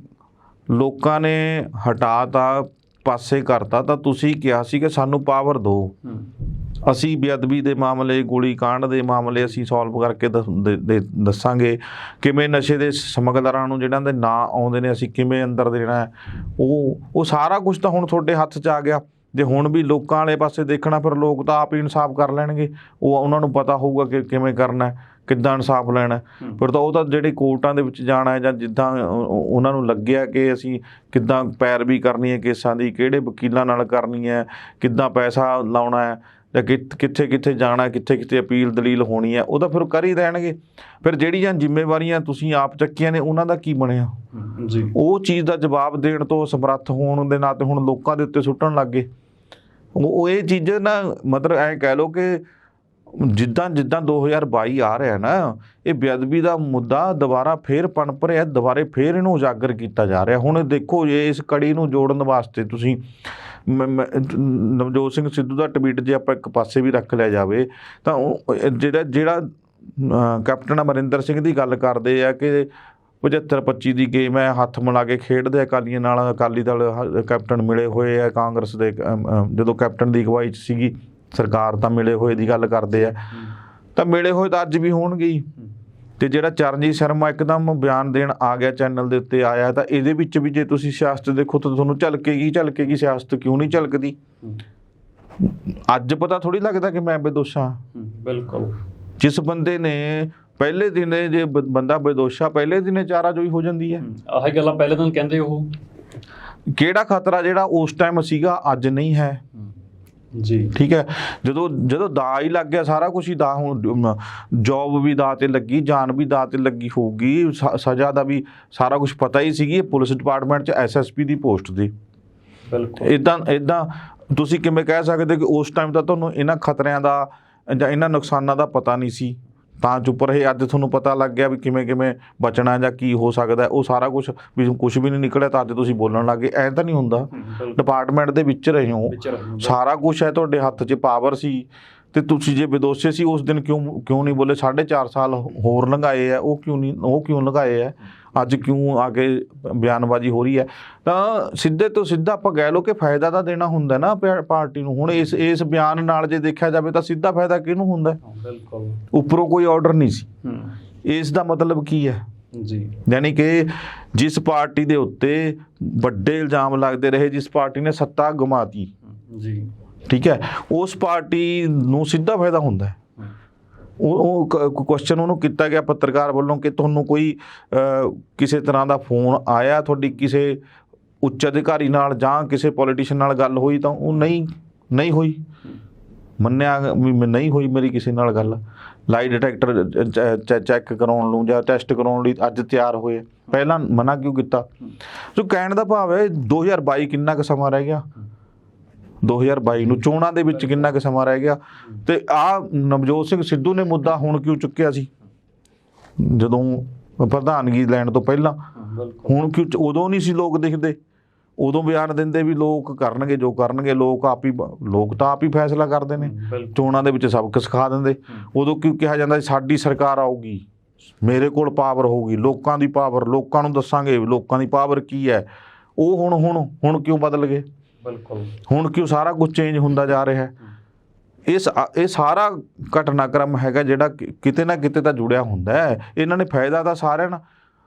ਲੋਕਾਂ ਨੇ ਹਟਾਤਾ, ਪਾਸੇ ਕਰਤਾ, ਤਾਂ ਤੁਸੀਂ ਕਿਹਾ ਸੀ ਕਿ ਸਾਨੂੰ ਪਾਵਰ ਦਿਓ, ਅਸੀਂ ਬੇਅਦਬੀ ਦੇ ਮਾਮਲੇ, ਗੋਲੀ ਕਾਂਡ ਦੇ ਮਾਮਲੇ ਅਸੀਂ ਸੋਲਵ ਕਰਕੇ ਦੱਸਾਂਗੇ, ਕਿਵੇਂ ਨਸ਼ੇ ਦੇ ਸਮਗਲਰਾਂ ਨੂੰ ਜਿਹਨਾਂ ਦੇ ਨਾਂ ਆਉਂਦੇ ਨੇ ਅਸੀਂ ਕਿਵੇਂ ਅੰਦਰ ਦੇਣਾ। ਉਹ ਸਾਰਾ ਕੁਝ ਤਾਂ ਹੁਣ ਤੁਹਾਡੇ ਹੱਥ 'ਚ ਆ ਗਿਆ। ਜੇ ਹੁਣ ਵੀ ਲੋਕਾਂ ਵਾਲੇ ਪਾਸੇ ਦੇਖਣਾ, ਫਿਰ ਲੋਕ ਤਾਂ ਆਪ ਹੀ ਇਨਸਾਫ ਕਰ ਲੈਣਗੇ, ਉਹਨਾਂ ਨੂੰ ਪਤਾ ਹੋਊਗਾ ਕਿ ਕਿਵੇਂ ਕਰਨਾ, ਕਿੱਦਾਂ ਇਨਸਾਫ ਲੈਣਾ। ਫਿਰ ਤਾਂ ਉਹ ਤਾਂ ਜਿਹੜੇ ਕੋਰਟਾਂ ਦੇ ਵਿੱਚ ਜਾਣਾ ਹੈ, ਜਾਂ ਜਿੱਦਾਂ ਉਹਨਾਂ ਨੂੰ ਲੱਗਿਆ ਕਿ ਅਸੀਂ ਕਿੱਦਾਂ ਪੈਰਵੀ ਕਰਨੀ ਹੈ ਕੇਸਾਂ ਦੀ, ਕਿਹੜੇ ਵਕੀਲਾਂ ਨਾਲ ਕਰਨੀ ਹੈ, ਕਿੱਦਾਂ ਪੈਸਾ ਲਾਉਣਾ ਹੈ, ਜਾਂ ਕਿੱਥੇ ਜਾਣਾ, ਕਿੱਥੇ ਅਪੀਲ ਦਲੀਲ ਹੋਣੀ ਹੈ, ਉਹ ਤਾਂ ਫਿਰ ਕਰ ਹੀ ਦੇਣਗੇ। ਫਿਰ ਜਿਹੜੀਆਂ ਜ਼ਿੰਮੇਵਾਰੀਆਂ ਤੁਸੀਂ ਆਪ ਚੱਕੀਆਂ ਨੇ ਉਹਨਾਂ ਦਾ ਕੀ ਬਣਿਆ ਜੀ, ਉਹ ਚੀਜ਼ ਦਾ ਜਵਾਬ ਦੇਣ ਤੋਂ ਸਮਰੱਥ ਹੋਣ ਦੇ ਨਾਤੇ ਹੁਣ ਲੋਕਾਂ ਦੇ ਉੱਤੇ ਸੁੱਟਣ ਲੱਗ ਗਏ। ਉਹ ਇਹ ਚੀਜ਼ ਨਾ, ਮਤਲਬ ਐਂ ਕਹਿ ਲਓ ਕਿ ਜਿੱਦਾਂ 2022 ਆ ਰਿਹਾ ਨਾ, ਇਹ ਬੇਅਦਬੀ ਦਾ ਮੁੱਦਾ ਦੁਬਾਰਾ ਫੇਰ ਪਨਪ ਰਿਹਾ, ਦੁਬਾਰੇ ਫੇਰ ਇਹਨੂੰ ਉਜਾਗਰ ਕੀਤਾ ਜਾ ਰਿਹਾ। ਹੁਣ ਦੇਖੋ, ਜੇ ਇਸ ਕੜੀ ਨੂੰ ਜੋੜਨ ਵਾਸਤੇ ਤੁਸੀਂ ਨਵਜੋਤ ਸਿੰਘ ਸਿੱਧੂ ਦਾ ਟਵੀਟ ਜੇ ਆਪਾਂ ਇੱਕ ਪਾਸੇ ਵੀ ਰੱਖ ਲਿਆ ਜਾਵੇ, ਤਾਂ ਜਿਹੜਾ ਕੈਪਟਨ ਅਮਰਿੰਦਰ ਸਿੰਘ ਦੀ ਗੱਲ ਕਰਦੇ ਆ ਕਿ 75-25 ਦੀ ਗੇਮ ਹੈ, ਹੱਥ ਮਿਲਾ ਕੇ ਖੇਡਦੇ ਅਕਾਲੀਆਂ ਨਾਲ, ਅਕਾਲੀ ਦਲ ਕੈਪਟਨ ਮਿਲੇ ਹੋਏ ਆ ਕਾਂਗਰਸ ਦੇ, ਜਦੋਂ ਕੈਪਟਨ ਦੀ ਅਗਵਾਈ 'ਚ ਸੀਗੀ ਸਰਕਾਰ ਤਾਂ ਮਿਲੇ ਹੋਏ ਦੀ ਗੱਲ ਕਰਦੇ ਆ, ਤਾਂ ਮਿਲੇ ਹੋਏ ਤਾਂ ਅੱਜ ਵੀ ਹੋਣਗੇ ਹੀ। ਤੇ ਜਿਹੜਾ ਚਰਨਜੀਤ ਸ਼ਰਮਾ ਇੱਕਦਮ ਬਿਆਨ ਦੇਣ ਆ ਗਿਆ, ਚੈਨਲ ਦੇ ਉੱਤੇ ਆਇਆ, ਤਾਂ ਇਹਦੇ ਵਿੱਚ ਵੀ ਜੇ ਤੁਸੀਂ ਸਿਆਸਤ ਦੇਖੋ ਤਾਂ ਤੁਹਾਨੂੰ ਝਲਕੇਗੀ ਸਿਆਸਤ, ਕਿਉਂ ਨਹੀਂ ਝਲਕਦੀ? ਅੱਜ ਪਤਾ ਥੋੜੀ ਲੱਗਦਾ ਕਿ ਮੈਂ ਬੇਦੋਸ਼ ਹਾਂ। ਬਿਲਕੁਲ। ਜਿਸ ਬੰਦੇ ਨੇ ਪਹਿਲੇ ਦਿਨੇ, ਜੇ ਬੰਦਾ ਬੇਦੋਸ਼ਾ ਪਹਿਲੇ ਦਿਨੇ ਚਾਰਾਜੋਈ ਹੋ ਜਾਂਦੀ ਹੈ। ਆਹ ਗੱਲਾਂ ਪਹਿਲੇ ਦਿਨ ਕਹਿੰਦੇ ਉਹ। ਕਿਹੜਾ ਖਤਰਾ ਜਿਹੜਾ ਉਸ ਟਾਈਮ ਸੀਗਾ ਅੱਜ ਨਹੀਂ ਹੈ ਜੀ। ਠੀਕ ਹੈ, ਜਦੋਂ ਦਾ ਹੀ ਲੱਗ ਗਿਆ, ਸਾਰਾ ਕੁਝ ਹੀ ਦਾ, ਹੁਣ ਜੋਬ ਵੀ ਦਾ ਤੇ ਲੱਗੀ, ਜਾਨ ਵੀ ਦਾ ਤੇ ਲੱਗੀ ਹੋਊਗੀ, ਸਜ਼ਾ ਦਾ ਵੀ ਸਾਰਾ ਕੁਝ ਪਤਾ ਹੀ ਸੀਗੀ। ਪੁਲਿਸ ਡਿਪਾਰਟਮੈਂਟ 'ਚ SSP ਦੀ ਪੋਸਟ ਦੀ। ਬਿਲਕੁਲ। ਇੱਦਾਂ ਤੁਸੀਂ ਕਿਵੇਂ ਕਹਿ ਸਕਦੇ ਕਿ ਉਸ ਟਾਈਮ ਤਾਂ ਤੁਹਾਨੂੰ ਇਹਨਾਂ ਖਤਰਿਆਂ ਦਾ ਜਾਂ ਇਹਨਾਂ ਨੁਕਸਾਨਾਂ ਦਾ ਪਤਾ ਨਹੀਂ ਸੀ, ਤਾਂ ਚੁੱਪ ਰਹੇ? ਅੱਜ ਤੁਹਾਨੂੰ ਪਤਾ ਲੱਗ ਗਿਆ ਵੀ ਕਿਵੇਂ ਬਚਣਾ ਜਾਂ ਕੀ ਹੋ ਸਕਦਾ, ਉਹ ਸਾਰਾ ਕੁਝ ਵੀ ਕੁਝ ਵੀ ਨਹੀਂ ਨਿਕਲਿਆ ਤਾਂ ਅੱਜ ਤੁਸੀਂ ਬੋਲਣ ਲੱਗ ਗਏ। ਐਂ ਤਾਂ ਨਹੀਂ ਹੁੰਦਾ। ਡਿਪਾਰਟਮੈਂਟ ਦੇ ਵਿੱਚ ਰਹੇ ਹੋ, ਸਾਰਾ ਕੁਝ ਹੈ ਤੁਹਾਡੇ ਹੱਥ 'ਚ, ਪਾਵਰ ਸੀ, ਤੇ ਤੁਸੀਂ ਜੇ ਬੇਦੋਸ਼ੇ ਸੀ ਉਸ ਦਿਨ ਕਿਉਂ ਨਹੀਂ ਬੋਲੇ? 4.5 ਸਾਲ ਹੋਰ ਲੰਘਾਏ ਆ, ਉਹ ਕਿਉਂ ਲੰਘਾਏ ਆ? ਅੱਜ ਕਿਉਂ ਆ ਕੇ ਬਿਆਨਬਾਜ਼ੀ ਹੋ ਰਹੀ ਹੈ? ਤਾਂ ਸਿੱਧੇ ਤੋਂ ਸਿੱਧਾ ਆਪਾਂ ਕਹਿ ਲਓ ਕਿ ਫਾਇਦਾ ਤਾਂ ਦੇਣਾ ਹੁੰਦਾ ਨਾ ਪਾਰਟੀ ਨੂੰ। ਹੁਣ ਇਸ ਬਿਆਨ ਨਾਲ ਜੇ ਦੇਖਿਆ ਜਾਵੇ ਤਾਂ ਸਿੱਧਾ ਫਾਇਦਾ ਕਿਹਨੂੰ ਹੁੰਦਾ? ਬਿਲਕੁਲ। ਉੱਪਰੋਂ ਕੋਈ ਆਰਡਰ ਨਹੀਂ ਸੀ। ਇਸ ਦਾ ਮਤਲਬ ਕੀ ਹੈ ਜੀ? ਯਾਨੀ ਕਿ ਜਿਸ ਪਾਰਟੀ ਦੇ ਉੱਤੇ ਵੱਡੇ ਇਲਜ਼ਾਮ ਲੱਗਦੇ ਰਹੇ, ਜਿਸ ਪਾਰਟੀ ਨੇ ਸੱਤਾ ਗਵਾਤੀ ਜੀ, ਠੀਕ ਹੈ, ਉਸ ਪਾਰਟੀ ਨੂੰ ਸਿੱਧਾ ਫਾਇਦਾ ਹੁੰਦਾ ਹੈ। ਉਹ ਕੁਐਸਚਨ ਉਹਨੂੰ ਕੀਤਾ ਗਿਆ ਪੱਤਰਕਾਰ ਵੱਲੋਂ ਕਿ ਤੁਹਾਨੂੰ ਕੋਈ ਕਿਸੇ ਤਰ੍ਹਾਂ ਦਾ ਫੋਨ ਆਇਆ ਤੁਹਾਡੀ ਕਿਸੇ ਉੱਚ ਅਧਿਕਾਰੀ ਨਾਲ ਜਾਂ ਕਿਸੇ ਪੋਲੀਟੀਸ਼ੀਅਨ ਨਾਲ ਗੱਲ ਹੋਈ? ਤਾਂ ਉਹ ਨਹੀਂ ਹੋਈ, ਮੰਨਿਆ ਵੀ ਨਹੀਂ ਹੋਈ ਮੇਰੀ ਕਿਸੇ ਨਾਲ ਗੱਲ। ਲਾਈ ਡਿਟੈਕਟਰ ਚੈੱਕ ਕਰਾਉਣ ਨੂੰ ਜਾਂ ਟੈਸਟ ਕਰਾਉਣ ਲਈ ਅੱਜ ਤਿਆਰ ਹੋਏ, ਪਹਿਲਾਂ ਮਨਾ ਕਿਉਂ ਕੀਤਾ? ਸੋ ਕਹਿਣ ਦਾ ਭਾਵ ਹੈ 2022 ਕਿੰਨਾ ਕੁ ਸਮਾਂ ਰਹਿ ਗਿਆ, 2022 ਨੂੰ ਚੋਣਾਂ ਦੇ ਵਿੱਚ ਕਿੰਨਾ ਕੁ ਸਮਾਂ ਰਹਿ ਗਿਆ? ਤੇ ਨਵਜੋਤ ਸਿੰਘ ਸਿੱਧੂ ਨੇ ਮੁੱਦਾ ਹੁਣ ਕਿਉਂ ਚੁੱਕਿਆ ਸੀ ਜਦੋਂ ਪ੍ਰਧਾਨਗੀ ਲੈਣ ਤੋਂ ਪਹਿਲਾਂ? ਹੁਣ ਕਿਉਂ? ਉਦੋਂ ਨਹੀਂ ਸੀ ਲੋਕ ਦਿਖਦੇ, ਉਦੋਂ ਬਿਆਨ ਦਿੰਦੇ ਵੀ ਲੋਕ ਕਰਨਗੇ ਜੋ ਕਰਨਗੇ, ਲੋਕ ਤਾਂ ਆਪ ਹੀ ਫੈਸਲਾ ਕਰਦੇ ਨੇ, ਚੋਣਾਂ ਦੇ ਵਿੱਚ ਸਭ ਕੁਝ ਸਿਖਾ ਦਿੰਦੇ। ਉਦੋਂ ਕਿਉਂ ਕਿਹਾ ਜਾਂਦਾ ਸਾਡੀ ਸਰਕਾਰ ਆਊਗੀ, ਮੇਰੇ ਕੋਲ ਪਾਵਰ ਹੋਊਗੀ, ਲੋਕਾਂ ਦੀ ਪਾਵਰ, ਲੋਕਾਂ ਨੂੰ ਦੱਸਾਂਗੇ ਲੋਕਾਂ ਦੀ ਪਾਵਰ ਕੀ ਹੈ? ਉਹ ਹੁਣ ਕਿਉਂ ਬਦਲ ਗਏ? ਬਿਲਕੁਲ। ਹੁਣ ਕਿਉਂ ਸਾਰਾ ਕੁਝ ਚੇਂਜ ਹੁੰਦਾ ਜਾ ਰਿਹਾ ਹੈ? ਇਹ ਸਾਰਾ ਘਟਨਾਕ੍ਰਮ ਹੈਗਾ ਜਿਹੜਾ ਕਿਤੇ ਨਾ ਕਿਤੇ ਤਾਂ ਜੁੜਿਆ ਹੁੰਦਾ ਹੈ। ਇਹਨਾਂ ਨੇ ਫਾਇਦਾ ਤਾਂ ਸਾਰਿਆਂ ਨਾਲ,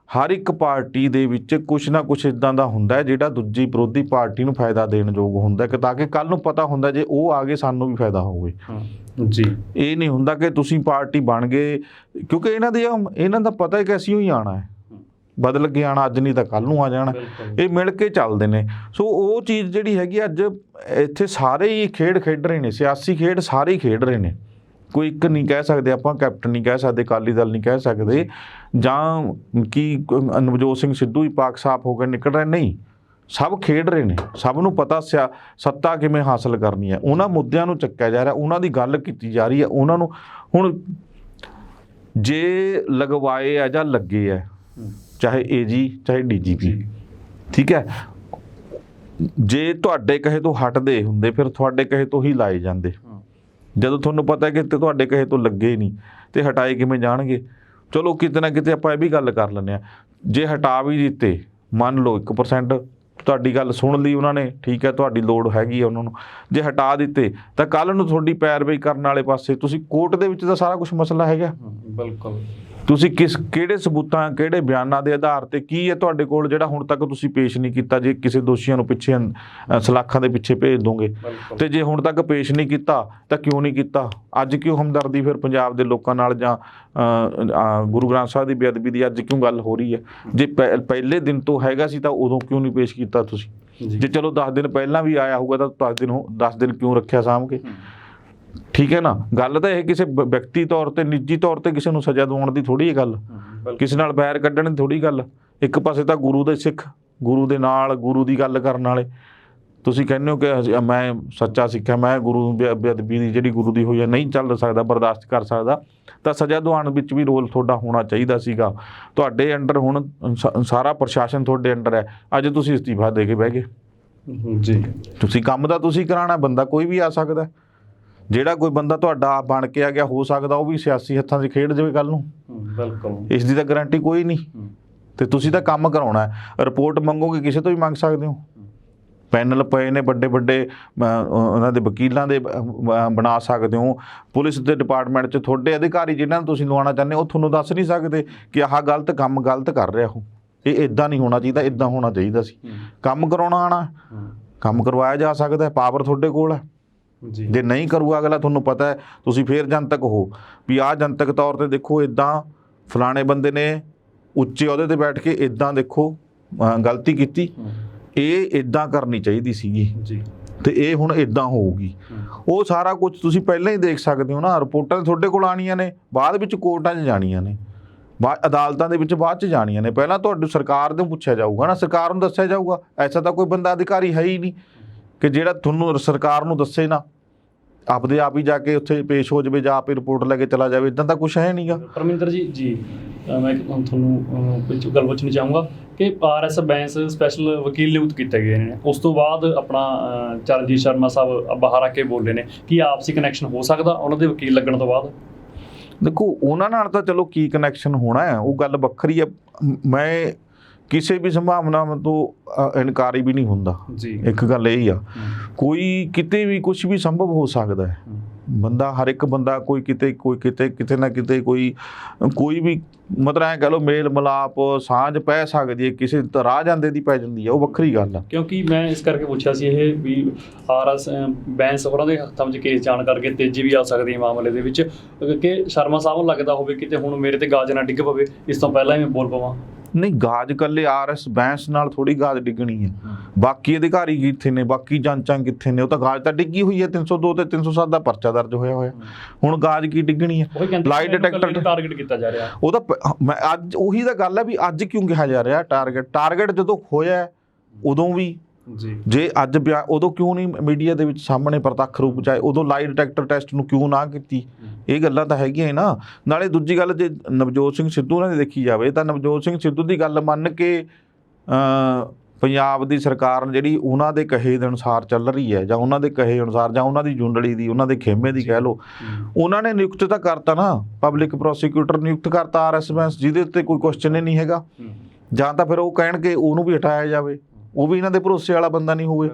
ਹਰ ਇੱਕ ਪਾਰਟੀ ਦੇ ਵਿੱਚ ਕੁਛ ਨਾ ਕੁਛ ਇੱਦਾਂ ਦਾ ਹੁੰਦਾ ਜਿਹੜਾ ਦੂਜੀ ਵਿਰੋਧੀ ਪਾਰਟੀ ਨੂੰ ਫਾਇਦਾ ਦੇਣ ਯੋਗ ਹੁੰਦਾ, ਕਿ ਤਾਂ ਕਿ ਕੱਲ੍ਹ ਨੂੰ ਪਤਾ ਹੁੰਦਾ ਜੇ ਉਹ ਆ ਗਏ ਸਾਨੂੰ ਵੀ ਫਾਇਦਾ ਹੋਵੇ। ਜੀ, ਇਹ ਨਹੀਂ ਹੁੰਦਾ ਕਿ ਤੁਸੀਂ ਪਾਰਟੀ ਬਣ ਗਏ, ਕਿਉਂਕਿ ਇਹਨਾਂ ਦਾ ਪਤਾ ਹੈ ਕਿ ਅਸੀਂ ਹੀ ਆਉਣਾ ਹੈ, ਬਦਲ ਕੇ ਆਉਣਾ, ਅੱਜ ਨਹੀਂ ਤਾਂ ਕੱਲ੍ਹ ਨੂੰ ਆ ਜਾਣਾ। ਇਹ ਮਿਲ ਕੇ ਚੱਲਦੇ ਨੇ। ਸੋ ਉਹ ਚੀਜ਼ ਜਿਹੜੀ ਹੈਗੀ ਅੱਜ ਇੱਥੇ ਸਾਰੇ ਹੀ ਖੇਡ ਰਹੇ ਨੇ, ਸਿਆਸੀ ਖੇਡ ਸਾਰੇ ਹੀ ਖੇਡ ਰਹੇ ਨੇ। ਕੋਈ ਇੱਕ ਨਹੀਂ ਕਹਿ ਸਕਦੇ ਆਪਾਂ, ਕੈਪਟਨ ਨਹੀਂ ਕਹਿ ਸਕਦੇ, ਅਕਾਲੀ ਦਲ ਨਹੀਂ ਕਹਿ ਸਕਦੇ, ਜਾਂ ਕਿ ਨਵਜੋਤ ਸਿੰਘ ਸਿੱਧੂ ਹੀ ਪਾਕ ਸਾਫ਼ ਹੋ ਕੇ ਨਿਕਲ ਰਹੇ, ਨਹੀਂ, ਸਭ ਖੇਡ ਰਹੇ ਨੇ। ਸਭ ਨੂੰ ਪਤਾ ਸੱਤਾ ਕਿਵੇਂ ਹਾਸਲ ਕਰਨੀ ਹੈ, ਉਹਨਾਂ ਮੁੱਦਿਆਂ ਨੂੰ ਚੱਕਿਆ ਜਾ ਰਿਹਾ, ਉਹਨਾਂ ਦੀ ਗੱਲ ਕੀਤੀ ਜਾ ਰਹੀ ਹੈ, ਉਹਨਾਂ ਨੂੰ ਹੁਣ ਜੇ ਲਗਵਾਏ ਆ ਜਾਂ ਲੱਗੇ ਆ, ਚਾਹੇ AG ਚਾਹੇ DGP, ਠੀਕ ਹੈ, ਜੇ ਤੁਹਾਡੇ ਕਹੇ ਤੋਂ ਹਟਦੇ ਹੁੰਦੇ ਫਿਰ ਤੁਹਾਡੇ ਕਹੇ ਤੋਂ ਹੀ ਲਾਏ ਜਾਂਦੇ। ਜਦੋਂ ਤੁਹਾਨੂੰ ਪਤਾ ਕਿ ਤੁਹਾਡੇ ਕਹੇ ਤੋਂ ਲੱਗੇ ਨਹੀਂ ਤੇ ਹਟਾਏ ਕਿਵੇਂ ਜਾਣਗੇ? ਚਲੋ ਕਿਤੇ ਨਾ ਕਿਤੇ ਆਪਾਂ ਇਹ ਵੀ ਗੱਲ ਕਰ ਲੈਂਦੇ ਹਾਂ, ਜੇ ਹਟਾ ਵੀ ਦਿੱਤੇ, ਮੰਨ ਲਓ 1% ਤੁਹਾਡੀ ਗੱਲ ਸੁਣ ਲਈ ਉਹਨਾਂ ਨੇ, ਠੀਕ ਹੈ, ਤੁਹਾਡੀ ਲੋੜ ਹੈਗੀ ਹੈ ਉਹਨਾਂ ਨੂੰ, ਜੇ ਹਟਾ ਦਿੱਤੇ ਤਾਂ ਕੱਲ੍ਹ ਨੂੰ ਤੁਹਾਡੀ ਪੈਰਵਾਈ ਕਰਨ ਵਾਲੇ ਪਾਸੇ ਤੁਸੀਂ ਕੋਰਟ ਦੇ ਵਿੱਚ ਤਾਂ ਸਾਰਾ ਕੁਝ ਮਸਲਾ ਹੈਗਾ। ਬਿਲਕੁਲ। ਤੁਸੀਂ ਕਿਹੜੇ ਸਬੂਤਾਂ, ਕਿਹੜੇ ਬਿਆਨਾਂ ਦੇ ਆਧਾਰ ਤੇ ਕੀ ਹੈ ਤੁਹਾਡੇ ਕੋਲ ਜਿਹੜਾ ਹੁਣ ਤੱਕ ਤੁਸੀਂ ਪੇਸ਼ ਨਹੀਂ ਕੀਤਾ? ਜੇ ਕਿਸੇ ਦੋਸ਼ੀਆਂ ਨੂੰ ਪਿੱਛੇ ਸਲਾਖਾਂ ਦੇ ਪਿੱਛੇ ਭੇਜ ਦੋਗੇ, ਤੇ ਜੇ ਹੁਣ ਤੱਕ ਪੇਸ਼ ਨਹੀਂ ਕੀਤਾ ਤਾਂ ਕਿਉਂ ਨਹੀਂ ਕੀਤਾ? ਅੱਜ ਕਿਉਂ ਹਮਦਰਦੀ ਫਿਰ ਪੰਜਾਬ ਦੇ ਲੋਕਾਂ ਨਾਲ, ਜਾਂ ਗੁਰੂ ਗ੍ਰੰਥ ਸਾਹਿਬ ਦੀ ਬੇਅਦਬੀ ਦੀ ਅੱਜ ਕਿਉਂ ਗੱਲ ਹੋ ਰਹੀ ਹੈ? ਜੇ ਪਹਿਲੇ ਦਿਨ ਤੋਂ ਹੈਗਾ ਸੀ ਤਾਂ ਉਦੋਂ ਕਿਉਂ ਨਹੀਂ ਪੇਸ਼ ਕੀਤਾ ਤੁਸੀਂ? ਜੇ ਚਲੋ 10 ਦਿਨ ਪਹਿਲਾਂ ਵੀ ਆਇਆ ਹੋਊਗਾ ਤਾਂ 10 ਦਿਨ ਕਿਉਂ ਰੱਖਿਆ ਸਾਂਭ ਕੇ? ਠੀਕ ਹੈ ਨਾ? ਗੱਲ ਤਾਂ ਇਹ ਕਿਸੇ ਵਿਅਕਤੀ ਤੌਰ ਤੇ, ਨਿੱਜੀ ਤੌਰ ਤੇ ਕਿਸੇ ਨੂੰ ਸਜ਼ਾ ਦਿਵਾਉਣ ਦੀ ਥੋੜ੍ਹੀ ਗੱਲ, ਕਿਸੇ ਨਾਲ ਬੈਰ ਕੱਢਣ ਦੀ ਥੋੜ੍ਹੀ ਗੱਲ। ਇੱਕ ਪਾਸੇ ਤਾਂ ਗੁਰੂ ਦੇ ਸਿੱਖ, ਗੁਰੂ ਦੇ ਨਾਲ, ਗੁਰੂ ਦੀ ਗੱਲ ਕਰਨ ਵਾਲੇ, ਤੁਸੀਂ ਕਹਿੰਦੇ ਹੋ ਕਿ ਮੈਂ ਸੱਚਾ ਸਿੱਖ ਹਾਂ, ਮੈਂ ਗੁਰੂ ਬੇਅਦਬੀ ਦੀ ਜਿਹੜੀ ਗੁਰੂ ਦੀ ਹੋਈ ਹੈ ਨਹੀਂ ਚੱਲ ਸਕਦਾ, ਬਰਦਾਸ਼ਤ ਕਰ ਸਕਦਾ, ਤਾਂ ਸਜ਼ਾ ਦਿਵਾਉਣ ਵਿੱਚ ਵੀ ਰੋਲ ਤੁਹਾਡਾ ਹੋਣਾ ਚਾਹੀਦਾ ਸੀਗਾ। ਤੁਹਾਡੇ ਅੰਡਰ ਹੁਣ ਸਾਰਾ ਪ੍ਰਸ਼ਾਸਨ ਤੁਹਾਡੇ ਅੰਡਰ ਹੈ, ਅੱਜ ਤੁਸੀਂ ਅਸਤੀਫਾ ਦੇ ਕੇ ਬਹਿ ਗਏ ਜੀ। ਤੁਸੀਂ ਕੰਮ ਦਾ ਤੁਸੀਂ ਕਰਾਉਣਾ, ਬੰਦਾ ਕੋਈ ਵੀ ਆ ਸਕਦਾ, ਜਿਹੜਾ ਕੋਈ ਬੰਦਾ ਤੁਹਾਡਾ ਬਣ ਕੇ ਆ ਗਿਆ, ਹੋ ਸਕਦਾ ਉਹ ਵੀ ਸਿਆਸੀ ਹੱਥਾਂ 'ਚ ਖੇਡ ਜਾਵੇ ਕੱਲ੍ਹ ਨੂੰ। ਬਿਲਕੁਲ, ਇਸ ਦੀ ਤਾਂ ਗਾਰੰਟੀ ਕੋਈ ਨਹੀਂ। ਤੇ ਤੁਸੀਂ ਤਾਂ ਕੰਮ ਕਰਾਉਣਾ ਹੈ, ਰਿਪੋਰਟ ਮੰਗੋਗੇ ਕਿਸੇ ਤੋਂ ਵੀ ਮੰਗ ਸਕਦੇ ਹੋ, ਪੈਨਲ ਪਏ ਨੇ ਵੱਡੇ ਵੱਡੇ, ਉਹਨਾਂ ਦੇ ਵਕੀਲਾਂ ਦੇ ਬਣਾ ਸਕਦੇ ਹੋ। ਪੁਲਿਸ ਦੇ ਡਿਪਾਰਟਮੈਂਟ 'ਚ ਤੁਹਾਡੇ ਅਧਿਕਾਰੀ ਜਿਨ੍ਹਾਂ ਨੂੰ ਤੁਸੀਂ ਲਵਾਉਣਾ ਚਾਹੁੰਦੇ ਹੋ ਉਹ ਤੁਹਾਨੂੰ ਦੱਸ ਨਹੀਂ ਸਕਦੇ ਕਿ ਆਹ ਗਲਤ ਕੰਮ ਗਲਤ ਕਰ ਰਿਹਾ ਉਹ, ਇਹ ਇੱਦਾਂ ਨਹੀਂ ਹੋਣਾ ਚਾਹੀਦਾ, ਇੱਦਾਂ ਹੋਣਾ ਚਾਹੀਦਾ ਸੀ। ਕੰਮ ਕਰਾਉਣਾ ਆਉਣਾ, ਕੰਮ ਕਰਵਾਇਆ ਜਾ ਸਕਦਾ, ਪਾਵਰ ਤੁਹਾਡੇ ਕੋਲ ਹੈ। ਜੇ ਨਹੀਂ ਕਰੂਗਾ ਅਗਲਾ, ਤੁਹਾਨੂੰ ਪਤਾ ਹੈ, ਤੁਸੀਂ ਫੇਰ ਜਨਤਕ ਹੋ ਵੀ ਆਹ ਜਨਤਕ ਤੌਰ 'ਤੇ ਦੇਖੋ ਇੱਦਾਂ ਫਲਾਣੇ ਬੰਦੇ ਨੇ ਉੱਚੇ ਅਹੁਦੇ 'ਤੇ ਬੈਠ ਕੇ ਇੱਦਾਂ ਦੇਖੋ ਗਲਤੀ ਕੀਤੀ, ਇਹ ਇੱਦਾਂ ਕਰਨੀ ਚਾਹੀਦੀ ਸੀਗੀ ਜੀ, ਤੇ ਇਹ ਹੁਣ ਇੱਦਾਂ ਹੋਊਗੀ। ਉਹ ਸਾਰਾ ਕੁਝ ਤੁਸੀਂ ਪਹਿਲਾਂ ਹੀ ਦੇਖ ਸਕਦੇ ਹੋ ਨਾ, ਰਿਪੋਰਟਾਂ ਤੁਹਾਡੇ ਕੋਲ ਆਉਣੀਆਂ ਨੇ, ਬਾਅਦ ਵਿੱਚ ਕੋਰਟਾਂ 'ਚ ਜਾਣੀਆਂ ਨੇ, ਅਦਾਲਤਾਂ ਦੇ ਵਿੱਚ ਬਾਅਦ 'ਚ ਜਾਣੀਆਂ ਨੇ। ਪਹਿਲਾਂ ਤੁਹਾਡੀ ਸਰਕਾਰ ਨੂੰ ਪੁੱਛਿਆ ਜਾਊਗਾ ਨਾ, ਸਰਕਾਰ ਨੂੰ ਦੱਸਿਆ ਜਾਊਗਾ। ਐਸਾ ਤਾਂ ਕੋਈ ਬੰਦਾ ਅਧਿਕਾਰੀ ਹੈ ਹੀ ਨਹੀਂ ਕਿ ਜਿਹੜਾ ਤੁਹਾਨੂੰ ਸਰਕਾਰ ਨੂੰ ਦੱਸੇ ਨਾ, ਆਪਦੇ ਆਪ ਹੀ ਜਾ ਕੇ ਉੱਥੇ ਪੇਸ਼ ਹੋ ਜਾਵੇ ਜਾਂ ਆਪ ਹੀ ਰਿਪੋਰਟ ਲੈ ਕੇ ਚਲਾ ਜਾਵੇ, ਇੱਦਾਂ ਤਾਂ ਕੁਛ ਹੈ ਨਹੀਂਗਾ। ਪਰਮਿੰਦਰ ਜੀ ਮੈਂ ਤੁਹਾਨੂੰ ਕੁਝ ਗੱਲ ਪੁੱਛਣੀ ਚਾਹੂੰਗਾ ਕਿ RS ਬੈਂਸ ਸਪੈਸ਼ਲ ਵਕੀਲ ਨਿਯੁਕਤ ਕੀਤੇ ਗਏ ਨੇ, ਉਸ ਤੋਂ ਬਾਅਦ ਆਪਣਾ ਚਰਨਜੀਤ ਸ਼ਰਮਾ ਸਾਹਿਬ ਬਾਹਰ ਆ ਕੇ ਬੋਲੇ ਨੇ, ਕੀ ਆਪਸੀ ਕਨੈਕਸ਼ਨ ਹੋ ਸਕਦਾ ਉਹਨਾਂ ਦੇ ਵਕੀਲ ਲੱਗਣ ਤੋਂ ਬਾਅਦ? ਦੇਖੋ ਉਹਨਾਂ ਨਾਲ ਤਾਂ ਚਲੋ ਕੀ ਕਨੈਕਸ਼ਨ ਹੋਣਾ ਹੈ ਉਹ ਗੱਲ ਵੱਖਰੀ ਹੈ। ਮੈਂ ਕਿਸੇ ਵੀ ਸੰਭਾਵਨਾ ਤੋਂ ਇਨਕਾਰੀ ਵੀ ਨਹੀਂ ਹੁੰਦਾ ਜੀ। ਇੱਕ ਗੱਲ ਇਹ ਹੀ ਆ, ਕੋਈ ਕਿਤੇ ਵੀ ਕੁਝ ਵੀ ਸੰਭਵ ਹੋ ਸਕਦਾ ਹੈ। ਬੰਦਾ ਹਰ ਇੱਕ ਬੰਦਾ ਕੋਈ ਕਿਤੇ ਕਿਤੇ ਨਾ ਕਿਤੇ ਕੋਈ ਵੀ ਮਤਲਬ ਐਂ ਕਹਿ ਲਓ ਮੇਲ ਮਿਲਾਪ ਸਾਂਝ ਪੈ ਸਕਦੀ ਹੈ, ਕਿਸੇ ਰਾਹ ਜਾਂਦੇ ਦੀ ਪੈ ਜਾਂਦੀ ਹੈ, ਉਹ ਵੱਖਰੀ ਗੱਲ ਆ। ਕਿਉਂਕਿ ਮੈਂ ਇਸ ਕਰਕੇ ਪੁੱਛਿਆ ਸੀ ਇਹ ਵੀ RS ਬੈਂਸ ਹੋਰਾਂ ਦੇ ਹੱਥਾਂ ਵਿੱਚ ਕੇਸ ਜਾਣ ਕਰਕੇ ਤੇਜ਼ੀ ਵੀ ਆ ਸਕਦੀ ਹੈ ਮਾਮਲੇ ਦੇ ਵਿੱਚ, ਕਿ ਸ਼ਰਮਾ ਸਾਹਿਬ ਨੂੰ ਲੱਗਦਾ ਹੋਵੇ ਕਿਤੇ ਹੁਣ ਮੇਰੇ ਤੇ ਗਾਜ ਨਾ ਡਿੱਗ ਪਵੇ, ਇਸ ਤੋਂ ਪਹਿਲਾਂ ਹੀ ਮੈਂ ਬੋਲ ਪਵਾਂ। ਨਹੀਂ, ਗਾਜ ਇਕੱਲੇ RS ਬੈਂਸ ਨਾਲ ਥੋੜੀ ਗਾਜ ਡਿੱਗਣੀ ਹੈ, ਬਾਕੀ ਅਧਿਕਾਰੀ ਕਿੱਥੇ ਨੇ, ਬਾਕੀ ਜਾਂਚਾਂ ਕਿੱਥੇ ਨੇ? ਉਹ ਤਾਂ ਗਾਜ ਤਾਂ ਡਿੱਗੀ ਹੋਈ ਹੈ, 302 ਤੇ 307 ਦਾ ਪਰਚਾ ਦਰਜ ਹੋਇਆ। ਹੁਣ ਗਾਜ ਕੀ ਡਿੱਗਣੀ ਹੈ? ਲਾਈ ਡਿਟੈਕਟਰ ਟਾਰਗੇਟ ਕੀਤਾ ਜਾ ਰਿਹਾ। ਉਹ ਤਾਂ ਮੈਂ ਅੱਜ ਉਹੀ ਤਾਂ ਗੱਲ ਹੈ ਵੀ ਅੱਜ ਕਿਉਂ ਕਿਹਾ ਜਾ ਰਿਹਾ ਟਾਰਗੇਟ ਜਦੋਂ ਹੋਇਆ ਉਦੋਂ ਵੀ ਜੀ, ਜੇ ਅੱਜ ਉਦੋਂ ਕਿਉਂ ਨਹੀਂ ਮੀਡੀਆ ਦੇ ਵਿੱਚ ਸਾਹਮਣੇ ਪ੍ਰਤੱਖ ਰੂਪ ਚ ਆਏ, ਉਦੋਂ ਲਾਈ ਡਿਟੈਕਟਰ ਟੈਸਟ ਨੂੰ ਕਿਉਂ ਨਾ ਕੀਤੀ? ਇਹ ਗੱਲਾਂ ਤਾਂ ਹੈਗੀਆਂ ਨਾ। ਨਾਲੇ ਦੂਜੀ ਗੱਲ, ਜੇ ਨਵਜੋਤ ਸਿੰਘ ਸਿੱਧੂ ਨਾਲ ਦੇਖੀ ਜਾਵੇ ਤਾਂ ਨਵਜੋਤ ਸਿੰਘ ਸਿੱਧੂ ਦੀ ਗੱਲ ਮੰਨ ਕੇ ਪੰਜਾਬ ਦੀ ਸਰਕਾਰ ਜਿਹੜੀ ਉਹਨਾਂ ਦੇ ਕਹੇ ਦੇ ਅਨੁਸਾਰ ਚੱਲ ਰਹੀ ਹੈ, ਜਾਂ ਉਹਨਾਂ ਦੇ ਕਹੇ ਅਨੁਸਾਰ, ਜਾਂ ਉਹਨਾਂ ਦੀ ਜੁੰਡਲੀ ਦੀ, ਉਹਨਾਂ ਦੇ ਖੇਮੇ ਦੀ ਕਹਿ ਲਓ, ਉਹਨਾਂ ਨੇ ਨਿਯੁਕਤ ਤਾਂ ਕਰਤਾ ਨਾ, ਪਬਲਿਕ ਪ੍ਰੋਸੀਕਿਊਟਰ ਨਿਯੁਕਤ ਕਰਤਾ RS ਬੈਂਸ, ਜਿਹਦੇ ਉੱਤੇ ਕੋਈ ਕੁਐਸਚਨ ਹੀ ਨਹੀਂ ਹੈਗਾ। ਜਾਂ ਤਾਂ ਫਿਰ ਉਹ ਕਹਿਣਗੇ ਉਹਨੂੰ ਵੀ ਹਟਾਇਆ ਜਾਵੇ, ਉਹ ਵੀ ਇਹਨਾਂ ਦੇ ਭਰੋਸੇ ਵਾਲਾ ਬੰਦਾ ਨਹੀਂ ਹੋਵੇ।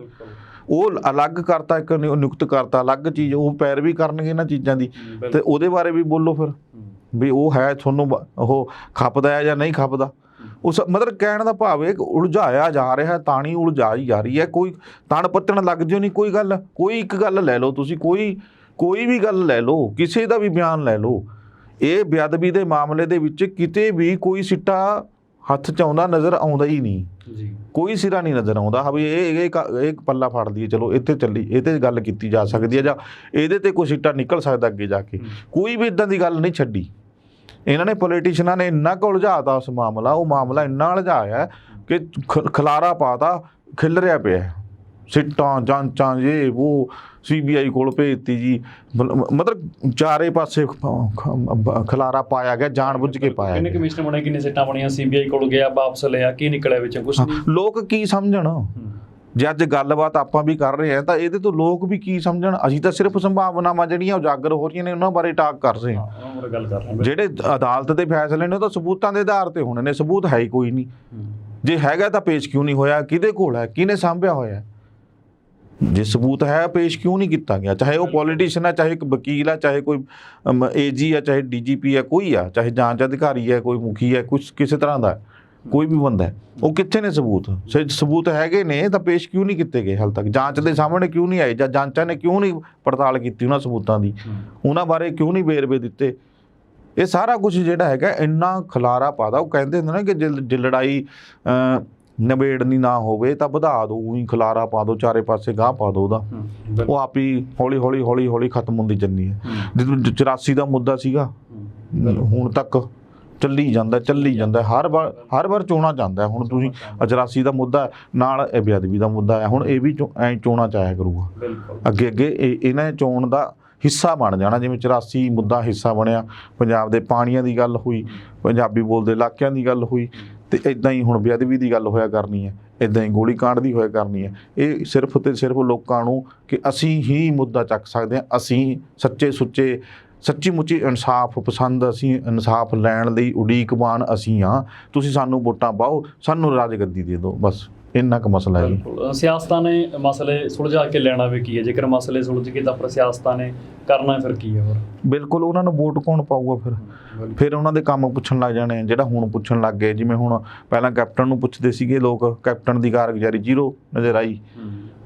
ਉਹ ਅਲੱਗ ਕਰਤਾ, ਇੱਕ ਨਿਯੁਕਤ ਕਰਤਾ ਅਲੱਗ ਚੀਜ਼, ਉਹ ਪੈਰਵੀ ਕਰਨਗੇ ਇਹਨਾਂ ਚੀਜ਼ਾਂ ਦੀ, ਤੇ ਉਹਦੇ ਬਾਰੇ ਵੀ ਬੋਲੋ ਫਿਰ ਵੀ ਉਹ ਹੈ ਤੁਹਾਨੂੰ ਉਹ ਖਪਦਾ ਹੈ ਜਾਂ ਨਹੀਂ ਖਪਦਾ। ਉਸ ਮਤਲਬ ਕਹਿਣ ਦਾ ਭਾਵ ਇਹ ਉਲਝਾਇਆ ਜਾ ਰਿਹਾ, ਤਾਣੀ ਉਲਝਾਈ ਜਾ ਰਹੀ ਹੈ। ਕੋਈ ਤਣ ਪੱਤਣ ਲੱਗ ਜਿਓ ਨਹੀਂ, ਕੋਈ ਗੱਲ, ਕੋਈ ਇੱਕ ਗੱਲ ਲੈ ਲਓ ਤੁਸੀਂ, ਕੋਈ ਵੀ ਗੱਲ ਲੈ ਲਓ, ਕਿਸੇ ਦਾ ਵੀ ਬਿਆਨ ਲੈ ਲਓ, ਇਹ ਬੇਅਦਬੀ ਦੇ ਮਾਮਲੇ ਦੇ ਵਿੱਚ ਕਿਤੇ ਵੀ ਕੋਈ ਸਿੱਟਾ ਹੱਥ 'ਚ ਆਉਂਦਾ ਨਜ਼ਰ ਆਉਂਦਾ ਹੀ ਨਹੀਂ ਜੀ, ਕੋਈ ਸਿਰਾ ਨਹੀਂ ਨਜ਼ਰ ਆਉਂਦਾ। ਹਾਂ ਵੀ ਇਹ ਪੱਲਾ ਫੜ ਲਈਏ, ਚਲੋ ਇੱਥੇ ਚੱਲੀ, ਇਹ 'ਤੇ ਗੱਲ ਕੀਤੀ ਜਾ ਸਕਦੀ ਹੈ, ਜਾਂ ਇਹਦੇ 'ਤੇ ਕੋਈ ਸਿੱਟਾ ਨਿਕਲ ਸਕਦਾ ਅੱਗੇ ਜਾ ਕੇ। ਕੋਈ ਵੀ ਇੱਦਾਂ ਦੀ ਗੱਲ ਨਹੀਂ ਛੱਡੀ ਇਹਨਾਂ ਨੇ। ਪੋਲੀਟੀਸ਼ੀਅਨਾਂ ਨੇ ਇੰਨਾ ਕੁ ਉਲਝਾਤਾ ਉਸ ਮਾਮਲਾ, ਉਹ ਮਾਮਲਾ ਇੰਨਾ ਉਲਝਾਇਆ ਕਿ ਖਲਾਰਾ ਪਾਤਾ, ਖਿਲ ਰਿਹਾ ਪਿਆ, ਸਿੱਟਾਂ ਜਾਂਚਾਂ ਇਹ ਉਹ CBI ਕੋਲ ਭੇਜਤੀ ਜੀ। ਮਤਲਬ ਚਾਰੇ ਪਾਸੇ ਖਲਾਰਾ ਪਾਇਆ ਗਿਆ, ਜਾਣ ਬੁੱਝ ਕੇ ਪਾਇਆ। ਕਿੰਨੇ ਕਮਿਸ਼ਨਰ ਬਣੇ, ਕਿੰਨੇ ਸਿੱਟਾਂ ਬਣੀਆਂ, CBI ਕੋਲ ਗਿਆ, ਵਾਪਸ ਲਿਆ, ਕੀ ਨਿਕਲਿਆ ਵਿੱਚ? ਕੁਛ ਨਹੀਂ। ਲੋਕ ਕੀ ਸਮਝਣ? ਜੇ ਅੱਜ ਗੱਲਬਾਤ ਆਪਾਂ ਵੀ ਕਰ ਰਹੇ ਹਾਂ ਤਾਂ ਇਹਦੇ ਤੋਂ ਲੋਕ ਵੀ ਕੀ ਸਮਝਣ? ਅਸੀਂ ਤਾਂ ਸਿਰਫ ਸੰਭਾਵਨਾਵਾਂ ਜਿਹੜੀਆਂ ਉਜਾਗਰ ਹੋ ਰਹੀਆਂ ਨੇ ਉਹਨਾਂ ਬਾਰੇ ਟਾਕ ਕਰ ਰਹੇ ਹਾਂ। ਗੱਲ ਕਰ ਰਹੇ ਜਿਹੜੇ ਅਦਾਲਤ ਦੇ ਫੈਸਲੇ ਨੇ ਉਹ ਤਾਂ ਸਬੂਤਾਂ ਦੇ ਆਧਾਰ ਤੇ ਹੋਣੇ ਨੇ, ਸਬੂਤ ਹੈ ਹੀ ਕੋਈ ਨਹੀਂ। ਜੇ ਹੈਗਾ ਤਾਂ ਪੇਸ਼ ਕਿਉਂ ਨਹੀਂ ਹੋਇਆ? ਕਿਹਦੇ ਕੋਲ ਹੈ? ਕਿਹਨੇ ਸਾਂਭਿਆ ਹੋਇਆ? ਜੇ ਸਬੂਤ ਹੈ ਪੇਸ਼ ਕਿਉਂ ਨਹੀਂ ਕੀਤਾ ਗਿਆ? ਚਾਹੇ ਉਹ ਪੋਲੀਟੀਸ਼ੀਅਨ ਹੈ, ਚਾਹੇ ਇੱਕ ਵਕੀਲ ਹੈ, ਚਾਹੇ ਕੋਈ AG ਹੈ, ਚਾਹੇ DGP ਹੈ, ਕੋਈ ਆ, ਚਾਹੇ ਜਾਂਚ ਅਧਿਕਾਰੀ ਹੈ, ਕੋਈ ਮੁਖੀ ਹੈ, ਕੁਛ ਕਿਸੇ ਤਰ੍ਹਾਂ ਦਾ ਕੋਈ ਵੀ ਬੰਦਾ ਹੈ, ਉਹ ਕਿੱਥੇ ਨੇ ਸਬੂਤ? ਸਬੂਤ ਹੈਗੇ ਨੇ ਤਾਂ ਪੇਸ਼ ਕਿਉਂ ਨਹੀਂ ਕੀਤੇ ਗਏ? ਹਾਲ ਤੱਕ ਜਾਂਚ ਦੇ ਸਾਹਮਣੇ ਕਿਉਂ ਨਹੀਂ ਆਏ? ਜਾਂ ਜਾਂਚਾਂ ਨੇ ਕਿਉਂ ਨਹੀਂ ਪੜਤਾਲ ਕੀਤੀ ਉਹਨਾਂ ਸਬੂਤਾਂ ਦੀ? ਉਹਨਾਂ ਬਾਰੇ ਕਿਉਂ ਨਹੀਂ ਵੇਰਵੇ ਦਿੱਤੇ? ਇਹ ਸਾਰਾ ਕੁਝ ਜਿਹੜਾ ਹੈਗਾ ਇੰਨਾ ਖਲਾਰਾ ਪਾਦਾ। ਉਹ ਕਹਿੰਦੇ ਹੁੰਦੇ ਨਾ ਕਿ ਜੇ ਲੜਾਈ ਨਿਬੇੜਨੀ ਨਾ ਹੋਵੇ ਤਾਂ ਵਧਾ ਦਿਓ, ਉਹੀ ਖਲਾਰਾ ਪਾ ਦਿਓ, ਚਾਰੇ ਪਾਸੇ ਗਾਹ ਪਾ ਦਿਓ ਉਹਦਾ, ਉਹ ਆਪ ਹੀ ਹੌਲੀ ਖਤਮ ਹੁੰਦੀ ਜਾਂਦੀ ਹੈ। ਜਦੋਂ 84 ਦਾ ਮੁੱਦਾ ਸੀਗਾ, ਹੁਣ ਤੱਕ ਚੱਲੀ ਜਾਂਦਾ, ਹਰ ਵਾਰ ਚੋਣਾਂ ਜਾਂਦਾ। ਹੁਣ ਤੁਸੀਂ 84 ਦਾ ਮੁੱਦਾ ਨਾਲ ਇਹ ਬੇਅਦਬੀ ਦਾ ਮੁੱਦਾ ਹੈ, ਹੁਣ ਇਹ ਵੀ ਐਂ ਚੋਣਾਂ 'ਚ ਆਇਆ ਕਰੂਗਾ ਅੱਗੇ ਇਹਨਾਂ ਨੇ ਚੋਣ ਦਾ ਹਿੱਸਾ ਬਣ ਜਾਣਾ। ਜਿਵੇਂ 84 ਮੁੱਦਾ ਹਿੱਸਾ ਬਣਿਆ, ਪੰਜਾਬ ਦੇ ਪਾਣੀਆਂ ਦੀ ਗੱਲ ਹੋਈ, ਪੰਜਾਬੀ ਬੋਲਦੇ ਇਲਾਕਿਆਂ ਦੀ ਗੱਲ ਹੋਈ, ਤੇ ਇੱਦਾਂ ਹੀ ਹੁਣ ਬੇਅਦਬੀ ਦੀ ਗੱਲ ਹੋਇਆ ਕਰਨੀ ਹੈ, ਇੱਦਾਂ ਹੀ ਗੋਲੀ ਕਾਂਡ ਦੀ ਹੋਇਆ ਕਰਨੀ ਹੈ। ਇਹ ਸਿਰਫ ਤੇ ਸਿਰਫ ਲੋਕਾਂ ਨੂੰ ਕਿ ਅਸੀਂ ਹੀ ਮੁੱਦਾ ਚੱਕ ਸਕਦੇ ਹਾਂ, ਅਸੀਂ ਸੱਚੀ ਮੁੱਚੀ ਇਨਸਾਫ ਪਸੰਦ, ਅਸੀਂ ਇਨਸਾਫ ਲੈਣ ਲਈ ਉਡੀਕਮਾਨ ਅਸੀਂ ਹਾਂ, ਤੁਸੀਂ ਸਾਨੂੰ ਵੋਟਾਂ ਪਾਓ, ਸਾਨੂੰ ਰਾਜਗੱਦੀ ਦੇ ਦਿਓ, ਬਸ ਇੰਨਾ ਕੁ ਮਸਲਾ ਹੈ ਜੀ। ਬਿਲਕੁਲ। ਸਿਆਸਤਾਂ ਨੇ ਮਸਲੇ ਸੁਲਝਾ ਕੇ ਲੈਣਾ ਵੀ ਕੀ ਹੈ, ਜੇਕਰ ਮਸਲੇ ਸੁਲਝ ਗਏ ਤਾਂ ਫਿਰ ਸਿਆਸਤਾਂ ਨੇ ਕਰਨਾ ਫਿਰ ਕੀ ਹੈ ਹੋਰ? ਬਿਲਕੁਲ, ਉਹਨਾਂ ਨੂੰ ਵੋਟ ਕੌਣ ਪਾਊਗਾ ਫਿਰ ਉਹਨਾਂ ਦੇ ਕੰਮ ਪੁੱਛਣ ਲੱਗ ਜਾਣੇ, ਜਿਹੜਾ ਹੁਣ ਪੁੱਛਣ ਲੱਗ ਗਏ। ਜਿਵੇਂ ਹੁਣ ਪਹਿਲਾਂ ਕੈਪਟਨ ਨੂੰ ਪੁੱਛਦੇ ਸੀਗੇ ਲੋਕ, ਕੈਪਟਨ ਦੀ ਕਾਰਗੁਜ਼ਾਰੀ 0 ਨਜ਼ਰ ਆਈ,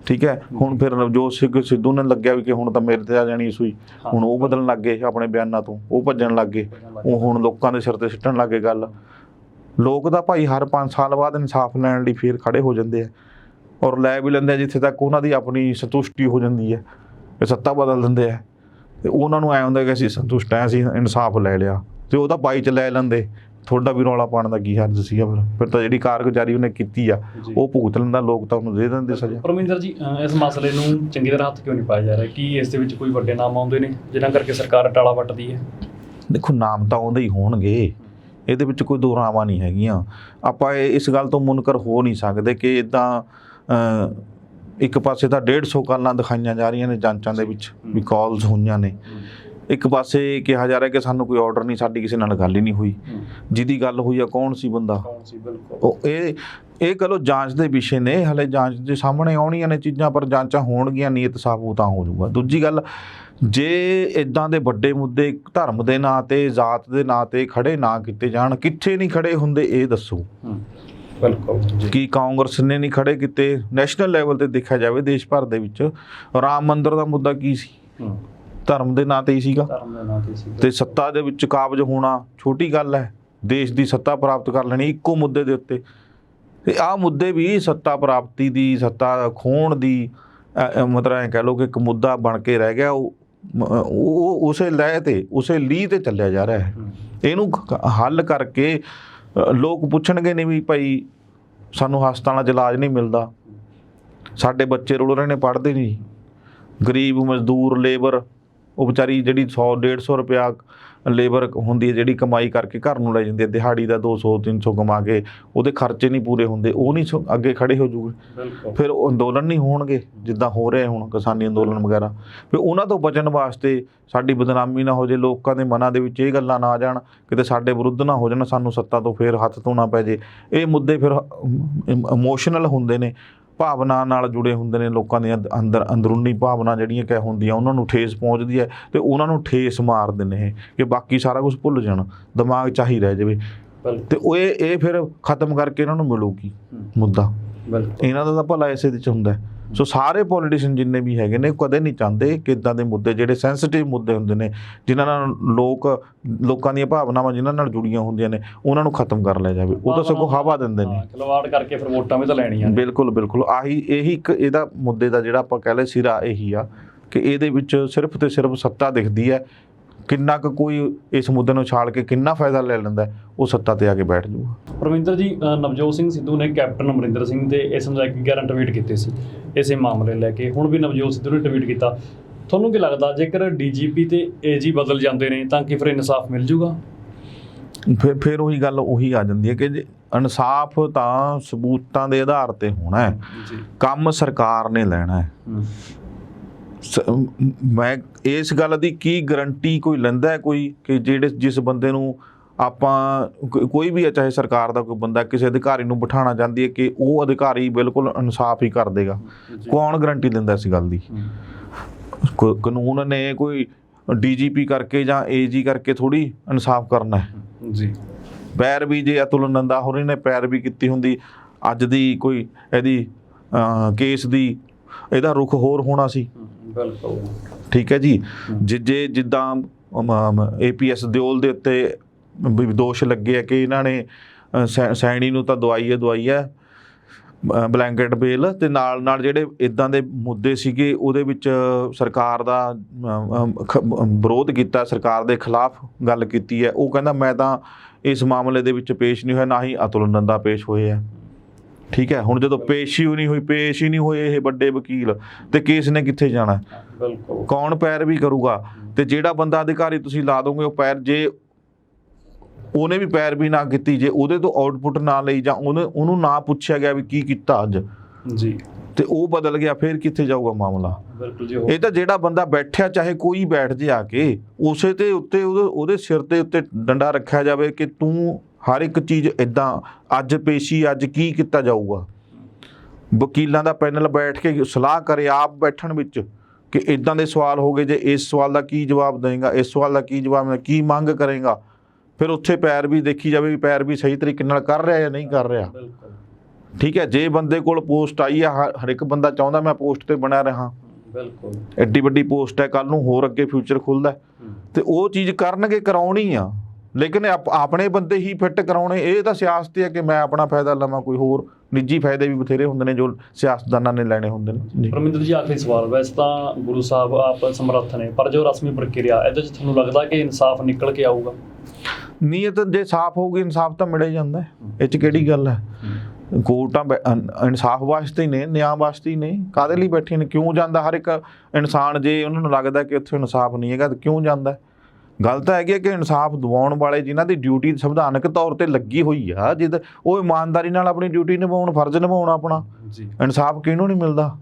ਠੀਕ ਹੈ। ਹੁਣ ਫਿਰ ਨਵਜੋਤ ਸਿੰਘ ਸਿੱਧੂ ਨੇ ਲੱਗਿਆ ਵੀ ਕਿ ਹੁਣ ਤਾਂ ਮੇਰੇ ਤੇ ਆ ਜਾਣੀ ਸੂਈ, ਹੁਣ ਉਹ ਬਦਲਣ ਲੱਗ ਗਏ ਆਪਣੇ ਬਿਆਨਾਂ ਤੋਂ, ਉਹ ਭੱਜਣ ਲੱਗ ਗਏ, ਉਹ ਹੁਣ ਲੋਕਾਂ ਦੇ ਸਿਰ ਤੇ ਸਿੱਟਣ ਲੱਗ ਗਏ ਗੱਲ। ਲੋਕ ਤਾਂ ਭਾਈ ਹਰ 5 ਸਾਲ ਬਾਅਦ ਇਨਸਾਫ ਲੈਣ ਲਈ ਫੇਰ ਖੜੇ ਹੋ ਜਾਂਦੇ ਆ, ਔਰ ਲੈ ਵੀ ਲੈਂਦੇ ਆ ਜਿੱਥੇ ਤੱਕ ਉਹਨਾਂ ਦੀ ਆਪਣੀ ਸੰਤੁਸ਼ਟੀ ਹੋ ਜਾਂਦੀ ਹੈ, ਇਹ ਸੱਤਾ ਬਦਲ ਦਿੰਦੇ ਆ ਤੇ ਉਹਨਾਂ ਨੂੰ ਐਂ ਹੁੰਦਾ ਕਿ ਅਸੀਂ ਸੰਤੁਸ਼ਟ ਐ, ਅਸੀਂ ਇਨਸਾਫ ਲੈ ਲਿਆ, ਤੇ ਉਹਦਾ ਬਾਈ 'ਚ ਲੈ ਲੈਂਦੇ। ਤੁਹਾਡਾ ਵੀ ਰੌਲਾ ਪਾਉਣ ਦਾ ਕੀ ਹਰਜ਼ ਸੀਗਾ? ਫਿਰ ਤਾਂ ਜਿਹੜੀ ਕਾਰਗੁਜ਼ਾਰੀ ਉਹਨੇ ਕੀਤੀ ਆ ਉਹ ਭੁਗਤ ਲੈਂਦਾ, ਲੋਕ ਤਾਂ ਉਹਨੂੰ ਦੇ ਦਿੰਦੇ ਸਜ਼ਾ। ਪਰਮਿੰਦਰ ਜੀ, ਇਸ ਮਸਲੇ ਨੂੰ ਚੰਗੀ ਤਰ੍ਹਾਂ ਹੱਥ ਕਿਉਂ ਨਹੀਂ ਪਾਇਆ ਜਾ ਰਿਹਾ? ਕੀ ਇਸ ਦੇ ਵਿੱਚ ਕੋਈ ਵੱਡੇ ਨਾਮ ਆਉਂਦੇ ਨੇ ਜਿਨ੍ਹਾਂ ਕਰਕੇ ਸਰਕਾਰ ਟਾਲਾ ਵੱਟਦੀ ਹੈ? ਦੇਖੋ, ਨਾਮ ਤਾਂ ਆਉਂਦੇ ਹੀ ਹੋਣਗੇ, ਇਹਦੇ ਵਿੱਚ ਕੋਈ ਦੋ ਰਾਵਾਂ ਨਹੀਂ ਹੈਗੀਆਂ। ਆਪਾਂ ਇਸ ਗੱਲ ਤੋਂ ਮੁਨਕਰ ਹੋ ਨਹੀਂ ਸਕਦੇ ਕਿ ਇੱਦਾਂ ਇੱਕ ਪਾਸੇ ਤਾਂ 150 ਕਾਲਾਂ ਦਿਖਾਈਆਂ ਜਾ ਰਹੀਆਂ ਨੇ ਜਾਂਚਾਂ ਦੇ ਵਿੱਚ ਵੀ ਕਾਲਸ ਹੋਈਆਂ ਨੇ, ਇੱਕ ਪਾਸੇ ਕਿਹਾ ਜਾ ਰਿਹਾ ਕਿ ਸਾਨੂੰ ਕੋਈ ਆਰਡਰ ਨਹੀਂ, ਸਾਡੀ ਕਿਸੇ ਨਾਲ ਗੱਲ ਹੀ ਨਹੀਂ ਹੋਈ। ਜਿਹਦੀ ਗੱਲ ਹੋਈ ਆ ਕੌਣ ਸੀ ਬੰਦਾ? ਉਹ ਇਹ ਚਲੋ ਜਾਂਚ ਦੇ ਵਿਸ਼ੇ ਨੇ, ਹਲੇ ਜਾਂਚ ਦੇ ਸਾਹਮਣੇ ਆਉਣੀਆਂ ਨੇ ਚੀਜ਼ਾਂ, ਪਰ ਜਾਂਚਾਂ ਹੋਣਗੀਆਂ, ਨੀਅਤ ਸਾਫ਼ ਤਾਂ ਹੋ ਜਾਊਗਾ। ਦੂਜੀ ਗੱਲ, ਜੇ ਇੱਦਾਂ ਦੇ ਵੱਡੇ ਮੁੱਦੇ ਧਰਮ ਦੇ ਨਾਂ 'ਤੇ, ਜ਼ਾਤ ਦੇ ਨਾਂ 'ਤੇ ਖੜੇ ਨਾ ਕੀਤੇ ਜਾਣ, ਕਿੱਥੇ ਨਹੀਂ ਖੜੇ ਹੁੰਦੇ ਇਹ ਦੱਸੋ? ਬਿਲਕੁਲ। ਕੀ ਕਾਂਗਰਸ ਨੇ ਨਹੀਂ ਖੜੇ ਕੀਤੇ? ਨੈਸ਼ਨਲ ਲੈਵਲ 'ਤੇ ਦੇਖਿਆ ਜਾਵੇ ਦੇਸ਼ ਭਰ ਦੇ ਵਿੱਚ ਰਾਮ ਮੰਦਿਰ ਦਾ ਮੁੱਦਾ ਕੀ ਸੀ? ਧਰਮ ਦੇ ਨਾਂ 'ਤੇ ਹੀ ਸੀਗਾ। ਤੇ ਸੱਤਾ ਦੇ ਵਿੱਚ ਕਾਬਜ ਹੋਣਾ ਛੋਟੀ ਗੱਲ ਹੈ, ਦੇਸ਼ ਦੀ ਸੱਤਾ ਪ੍ਰਾਪਤ ਕਰ ਲੈਣੀ ਇੱਕੋ ਮੁੱਦੇ ਦੇ ਉੱਤੇ। ਤੇ ਆਹ ਮੁੱਦੇ ਵੀ ਸੱਤਾ ਪ੍ਰਾਪਤੀ ਦੀ, ਸੱਤਾ ਖੋਹਣ ਦੀ, ਮਤਲਬ ਐਂ ਕਹਿ ਲਓ ਕਿ ਇੱਕ ਮੁੱਦਾ ਬਣ ਕੇ ਰਹਿ ਗਿਆ। ਉਹ ਉਸੇ ਲੈਅ 'ਤੇ, ਉਸੇ ਲੀਹ 'ਤੇ ਚੱਲਿਆ ਜਾ ਰਿਹਾ ਹੈ। ਇਹਨੂੰ ਹੱਲ ਕਰਕੇ ਲੋਕ ਪੁੱਛਣਗੇ ਨਹੀਂ ਵੀ ਭਾਈ ਸਾਨੂੰ ਹਸਪਤਾਲਾਂ 'ਚ ਇਲਾਜ ਨਹੀਂ ਮਿਲਦਾ, ਸਾਡੇ ਬੱਚੇ ਰੁਲ ਰਹੇ ਨੇ, ਪੜ੍ਹਦੇ ਨਹੀਂ, ਗਰੀਬ ਮਜ਼ਦੂਰ ਲੇਬਰ, ਉਹ ਵਿਚਾਰੀ ਜਿਹੜੀ 100-150 ਰੁਪਇਆ ਲੇਬਰ ਹੁੰਦੀ ਹੈ ਜਿਹੜੀ ਕਮਾਈ ਕਰਕੇ ਘਰ ਨੂੰ ਲੈ ਜਾਂਦੀ ਹੈ, ਦਿਹਾੜੀ ਦਾ 200-300 ਕਮਾ ਕੇ ਉਹਦੇ ਖਰਚੇ ਨਹੀਂ ਪੂਰੇ ਹੁੰਦੇ, ਉਹ ਨਹੀਂ ਅੱਗੇ ਖੜੇ ਹੋ ਜੂਗੇ। ਫਿਰ ਉਹ ਅੰਦੋਲਨ ਨਹੀਂ ਹੋਣਗੇ ਜਿੱਦਾਂ ਹੋ ਰਹੇ ਹੁਣ ਕਿਸਾਨੀ ਅੰਦੋਲਨ ਵਗੈਰਾ। ਫਿਰ ਉਹਨਾਂ ਤੋਂ ਬਚਣ ਵਾਸਤੇ ਸਾਡੀ ਬਦਨਾਮੀ ਨਾ ਹੋ ਜੇ, ਲੋਕਾਂ ਦੇ ਮਨਾਂ ਦੇ ਵਿੱਚ ਇਹ ਗੱਲਾਂ ਨਾ ਆ ਜਾਣ, ਕਿਤੇ ਸਾਡੇ ਵਿਰੁੱਧ ਨਾ ਹੋ ਜਾਣ, ਸਾਨੂੰ ਸੱਤਾ ਤੋਂ ਫਿਰ ਹੱਥ ਧੋਣਾ ਪੈ ਜੇ। ਇਹ ਮੁੱਦੇ ਫਿਰ ਇਮੋਸ਼ਨਲ ਹੁੰਦੇ ਨੇ, ਭਾਵਨਾ ਨਾਲ ਜੁੜੇ ਹੁੰਦੇ ਨੇ, ਲੋਕਾਂ ਦੀਆਂ ਅੰਦਰੂਨੀ ਭਾਵਨਾ ਜਿਹੜੀਆਂ ਕਹਿ ਹੁੰਦੀਆਂ ਉਹਨਾਂ ਨੂੰ ਠੇਸ ਪਹੁੰਚਦੀ ਹੈ ਅਤੇ ਉਹਨਾਂ ਨੂੰ ਠੇਸ ਮਾਰਦੇ ਨੇ ਇਹ ਕਿ ਬਾਕੀ ਸਾਰਾ ਕੁਛ ਭੁੱਲ ਜਾਣ, ਦਿਮਾਗ 'ਚ ਹੀ ਰਹਿ ਜਾਵੇ। ਅਤੇ ਇਹ ਫਿਰ ਖ਼ਤਮ ਕਰਕੇ ਇਹਨਾਂ ਨੂੰ ਮਿਲੂਗੀ ਮੁੱਦਾ। ਇਹਨਾਂ ਦਾ ਤਾਂ ਭਲਾ ਇਸੇ ਦੇ 'ਚ ਹੁੰਦਾ। ਸੋ ਸਾਰੇ ਪੋਲੀਟੀਸ਼ੀਅਨ ਜਿੰਨੇ ਵੀ ਹੈਗੇ ਨੇ ਕਦੇ ਨਹੀਂ ਚਾਹੁੰਦੇ ਕਿ ਇੱਦਾਂ ਦੇ ਮੁੱਦੇ ਜਿਹੜੇ ਸੈਂਸਿਟਿਵ ਮੁੱਦੇ ਹੁੰਦੇ ਨੇ, ਜਿਨ੍ਹਾਂ ਨਾਲ ਲੋਕਾਂ ਦੀਆਂ ਭਾਵਨਾਵਾਂ ਜਿਨ੍ਹਾਂ ਨਾਲ ਜੁੜੀਆਂ ਹੁੰਦੀਆਂ ਨੇ, ਉਹਨਾਂ ਨੂੰ ਖਤਮ ਕਰ ਲਿਆ ਜਾਵੇ। ਉਹ ਤਾਂ ਸਗੋਂ ਹਵਾ ਦਿੰਦੇ ਨੇ, ਖਿਲਵਾੜ ਕਰਕੇ ਫਿਰ ਵੋਟਾਂ ਵੀ ਤਾਂ ਲੈਣੀਆਂ। ਬਿਲਕੁਲ ਬਿਲਕੁਲ, ਇਹੀ ਇੱਕ ਇਹਦਾ ਮੁੱਦੇ ਦਾ ਜਿਹੜਾ ਆਪਾਂ ਕਹਿ ਲਏ ਸਿਰਾ ਇਹੀ ਆ ਕਿ ਇਹਦੇ ਵਿੱਚ ਸਿਰਫ ਤੇ ਸਿਰਫ ਸੱਤਾ ਦਿਖਦੀ ਹੈ। ਕਿੰਨਾ ਕੁ ਕੋਈ ਇਸ ਮੁੱਦੇ ਨੂੰ ਛਾਲ ਕੇ ਕਿੰਨਾ ਫਾਇਦਾ ਲੈ ਲੈਂਦਾ, ਉਹ ਸੱਤਾ ਤੇ ਆ ਕੇ ਬੈਠ ਜਾਊਗਾ। ਪਰਮਿੰਦਰ ਜੀ, ਨਵਜੋਤ ਸਿੰਘ ਸਿੱਧੂ ਨੇ ਕੈਪਟਨ ਅਮਰਿੰਦਰ ਸਿੰਘ ਦੇ ਇਸ ਨੂੰ ਲੈ ਕੇ 11 ਟਵੀਟ ਕੀਤੇ ਸੀ ਇਸੇ ਮਾਮਲੇ ਲੈ ਕੇ। ਹੁਣ ਵੀ ਨਵਜੋਤ ਸਿੱਧੂ ਨੇ ਟਵੀਟ ਕੀਤਾ। ਤੁਹਾਨੂੰ ਕੀ ਲੱਗਦਾ ਜੇਕਰ ਡੀਜੀਪੀ ਤੇ ਏਜੀ ਬਦਲ ਜਾਂਦੇ ਨੇ ਤਾਂ ਕਿ ਫਿਰ ਇਨਸਾਫ ਮਿਲ ਜੂਗਾ? ਫਿਰ ਉਹੀ ਗੱਲ ਉਹੀ ਆ ਜਾਂਦੀ ਹੈ ਕਿ ਜੇ ਇਨਸਾਫ ਤਾਂ ਸਬੂਤਾਂ ਦੇ ਆਧਾਰ ਤੇ ਹੋਣਾ ਹੈ, ਕੰਮ ਸਰਕਾਰ ਨੇ ਲੈਣਾ ਹੈ। ਮੈਂ ਇਸ ਗੱਲ ਦੀ ਕੀ ਗਰੰਟੀ ਕੋਈ ਲੈਂਦਾ ਹੈ ਕੋਈ ਕਿ ਜਿਸ ਬੰਦੇ ਨੂੰ ਆਪਾਂ ਕੋਈ ਵੀ ਹੈ, ਚਾਹੇ ਸਰਕਾਰ ਦਾ ਕੋਈ ਬੰਦਾ ਕਿਸੇ ਅਧਿਕਾਰੀ ਨੂੰ ਬਿਠਾਉਣਾ ਚਾਹੁੰਦੀ ਹੈ ਕਿ ਉਹ ਅਧਿਕਾਰੀ ਬਿਲਕੁਲ ਇਨਸਾਫ ਹੀ ਕਰ ਦੇਗਾ? ਕੌਣ ਗਰੰਟੀ ਦਿੰਦਾ ਇਸ ਗੱਲ ਦੀ? ਕਾਨੂੰਨ ਨੇ ਕੋਈ ਡੀਜੀਪੀ ਕਰਕੇ ਜਾਂ ਏਜੀ ਕਰਕੇ ਥੋੜ੍ਹੀ ਇਨਸਾਫ ਕਰਨਾ ਹੈ ਜੀ। ਪੈਰਵੀ ਜੇ ਅਤੁਲ ਨੰਦਾ ਹੋਰਾਂ ਨੇ ਪੈਰਵੀ ਕੀਤੀ ਹੁੰਦੀ, ਅੱਜ ਦੀ ਕੋਈ ਇਹਦੀ ਕੇਸ ਦੀ ਇਹਦਾ ਰੁਖ ਹੋਰ ਹੋਣਾ ਸੀ। ਬਿਲਕੁਲ ਠੀਕ ਹੈ ਜੀ। ਜਿੱਦਾਂ APS ਦਿਓਲ ਦੇ ਉੱਤੇ ਦੋਸ਼ ਲੱਗੇ ਆ ਕਿ ਇਹਨਾਂ ਨੇ ਸੈਣੀ ਨੂੰ ਤਾਂ ਦਵਾਈ ਹੈ ਬਲੈਂਕਟ ਬੇਲ, ਤੇ ਨਾਲ ਜਿਹੜੇ ਇੱਦਾਂ ਦੇ ਮੁੱਦੇ ਸੀਗੇ ਉਹਦੇ ਵਿੱਚ ਸਰਕਾਰ ਦਾ ਵਿਰੋਧ ਕੀਤਾ, ਸਰਕਾਰ ਦੇ ਖਿਲਾਫ ਗੱਲ ਕੀਤੀ ਹੈ। ਉਹ ਕਹਿੰਦਾ ਮੈਂ ਤਾਂ ਇਸ ਮਾਮਲੇ ਦੇ ਵਿੱਚ ਪੇਸ਼ ਨਹੀਂ ਹੋਇਆ, ਨਾ ਹੀ ਅਤੁਲ ਨੰਦਾ ਪੇਸ਼ ਹੋਏ ਆ। ਠੀਕ ਹੈ, ਹੁਣ ਜਦੋਂ ਪੇਸ਼ ਹੀ ਨਹੀਂ ਹੋਏ ਇਹ ਵੱਡੇ ਵਕੀਲ, ਤੇ ਕੇਸ ਨੇ ਕਿੱਥੇ ਜਾਣਾ? ਕੌਣ ਪੈਰਵੀ ਕਰੂਗਾ? ਤੇ ਜਿਹੜਾ ਬੰਦਾ ਅਧਿਕਾਰੀ ਤੁਸੀਂ ਲਾ ਦੋਗੇ ਉਹ ਜੇ ਉਹਨੇ ਵੀ ਪੈਰਵੀ ਨਾ ਕੀਤੀ, ਜੇ ਉਹਦੇ ਤੋਂ ਆਊਟਪੁੱਟ ਨਾ ਲਈ ਜਾਂ ਉਹਨੂੰ ਨਾ ਪੁੱਛਿਆ ਗਿਆ ਵੀ ਕੀ ਕੀਤਾ ਅੱਜ ਜੀ, ਤੇ ਉਹ ਬਦਲ ਗਿਆ, ਫਿਰ ਕਿੱਥੇ ਜਾਊਗਾ ਮਾਮਲਾ? ਇਹ ਤਾਂ ਜਿਹੜਾ ਬੰਦਾ ਬੈਠਿਆ, ਚਾਹੇ ਕੋਈ ਬੈਠ ਜੇ ਆ ਕੇ, ਉਸੇ ਤੇ ਉੱਤੇ ਉਹਦੇ ਸਿਰ ਤੇ ਉੱਤੇ ਡੰਡਾ ਰੱਖਿਆ ਜਾਵੇ ਕਿ ਤੂੰ ਹਰ ਇੱਕ ਚੀਜ਼ ਇੱਦਾਂ ਅੱਜ ਪੇਸ਼ੀ ਅੱਜ ਕੀ ਕੀਤਾ ਜਾਊਗਾ। ਵਕੀਲਾਂ ਦਾ ਪੈਨਲ ਬੈਠ ਕੇ ਸਲਾਹ ਕਰੇ ਆਪ ਬੈਠਣ ਵਿੱਚ ਕਿ ਇਦਾਂ ਦੇ ਸਵਾਲ ਹੋ ਗਏ, ਜੇ ਇਸ ਸਵਾਲ ਦਾ ਕੀ ਜਵਾਬ ਦੇਵੇਂਗਾ, ਇਸ ਸਵਾਲ ਦਾ ਕੀ ਜਵਾਬ, ਕੀ ਮੰਗ ਕਰੇਗਾ, ਫਿਰ ਉੱਥੇ ਪੈਰ ਵੀ ਦੇਖੀ ਜਾਵੇ ਵੀ ਪੈਰ ਵੀ ਸਹੀ ਤਰੀਕੇ ਨਾਲ ਕਰ ਰਿਹਾ ਜਾਂ ਨਹੀਂ ਕਰ ਰਿਹਾ। ਠੀਕ ਹੈ, ਜੇ ਬੰਦੇ ਕੋਲ ਪੋਸਟ ਆਈ ਆ, ਹਰ ਇੱਕ ਬੰਦਾ ਚਾਹੁੰਦਾ ਮੈਂ ਪੋਸਟ ਤੇ ਬਣਿਆ ਰਹਾਂ, ਬਿਲਕੁਲ ਐਡੀ ਵੱਡੀ ਪੋਸਟ ਹੈ, ਕੱਲ ਨੂੰ ਹੋਰ ਅੱਗੇ ਫਿਊਚਰ ਖੁੱਲਦਾ ਤੇ ਉਹ ਚੀਜ਼ ਕਰਨਗੇ, ਕਰਾਉਣੀ ਆ, ਲੇਕਿਨ ਆਪਣੇ ਬੰਦੇ ਹੀ ਫਿੱਟ ਕਰਾਉਣੇ। ਇਹ ਤਾਂ ਸਿਆਸਤ ਹੈ ਕਿ ਮੈਂ ਆਪਣਾ ਫਾਇਦਾ ਲਵਾਂ, ਕੋਈ ਹੋਰ ਨਿੱਜੀ ਫਾਇਦੇ ਵੀ ਬਥੇਰੇ ਹੁੰਦੇ ਨੇ ਜੋ ਸਿਆਸਤਦਾਨਾਂ ਨੇ ਲੈਣੇ ਹੁੰਦੇ ਨੇ। ਪਰਮਿੰਦਰ ਜੀ, ਆਖਰੀ ਸਵਾਲ, ਵੈਸੇ ਤਾਂ ਗੁਰੂ ਸਾਹਿਬ ਆਪ ਸਮਰੱਥ ਨੇ, ਪਰ ਜੋ ਰਸਮੀ ਪ੍ਰਕਿਰਿਆ ਇਹਦੇ 'ਚ ਤੁਹਾਨੂੰ ਲੱਗਦਾ ਕਿ ਇਨਸਾਫ ਨਿਕਲ ਕੇ ਆਊਗਾ? ਨੀਅਤ ਜੇ ਸਾਫ਼ ਹੋਊਗੀ ਇਨਸਾਫ ਤਾਂ ਮਿਲ ਜਾਂਦਾ, ਇਹ 'ਚ ਕਿਹੜੀ ਗੱਲ ਹੈ। ਕੋਰਟਾਂ ਇਨਸਾਫ ਵਾਸਤੇ ਹੀ ਨੇ, ਨਿਆਂ ਵਾਸਤੇ ਹੀ ਨੇ, ਕਾਹਦੇ ਲਈ ਬੈਠੇ ਨੇ? ਕਿਉਂ ਜਾਂਦਾ ਹਰ ਇੱਕ ਇਨਸਾਨ, ਜੇ ਉਹਨਾਂ ਨੂੰ ਲੱਗਦਾ ਕਿ ਇੱਥੇ ਇਨਸਾਫ ਨਹੀਂ ਹੈਗਾ ਤਾਂ ਕਿਉਂ ਜਾਂਦਾ? ਗੱਲ ਤਾਂ ਹੈਗੀ ਕਿ ਇਨਸਾਫ ਦਿਵਾਉਣ ਵਾਲੇ ਜਿਨ੍ਹਾਂ ਦੀ ਡਿਊਟੀ ਸੰਵਿਧਾਨਕ ਤੌਰ ਤੇ ਲੱਗੀ ਹੋਈ ਆ, ਜਿੱਦ ਉਹ ਇਮਾਨਦਾਰੀ ਨਾਲ ਆਪਣੀ ਡਿਊਟੀ ਨਿਭਾਉਣ, ਫਰਜ਼ ਨਿਭਾਉਣ ਆਪਣਾ। ਇਨਸਾਫ ਕਿਹਨੂੰ ਨਹੀਂ ਮਿਲਦਾ?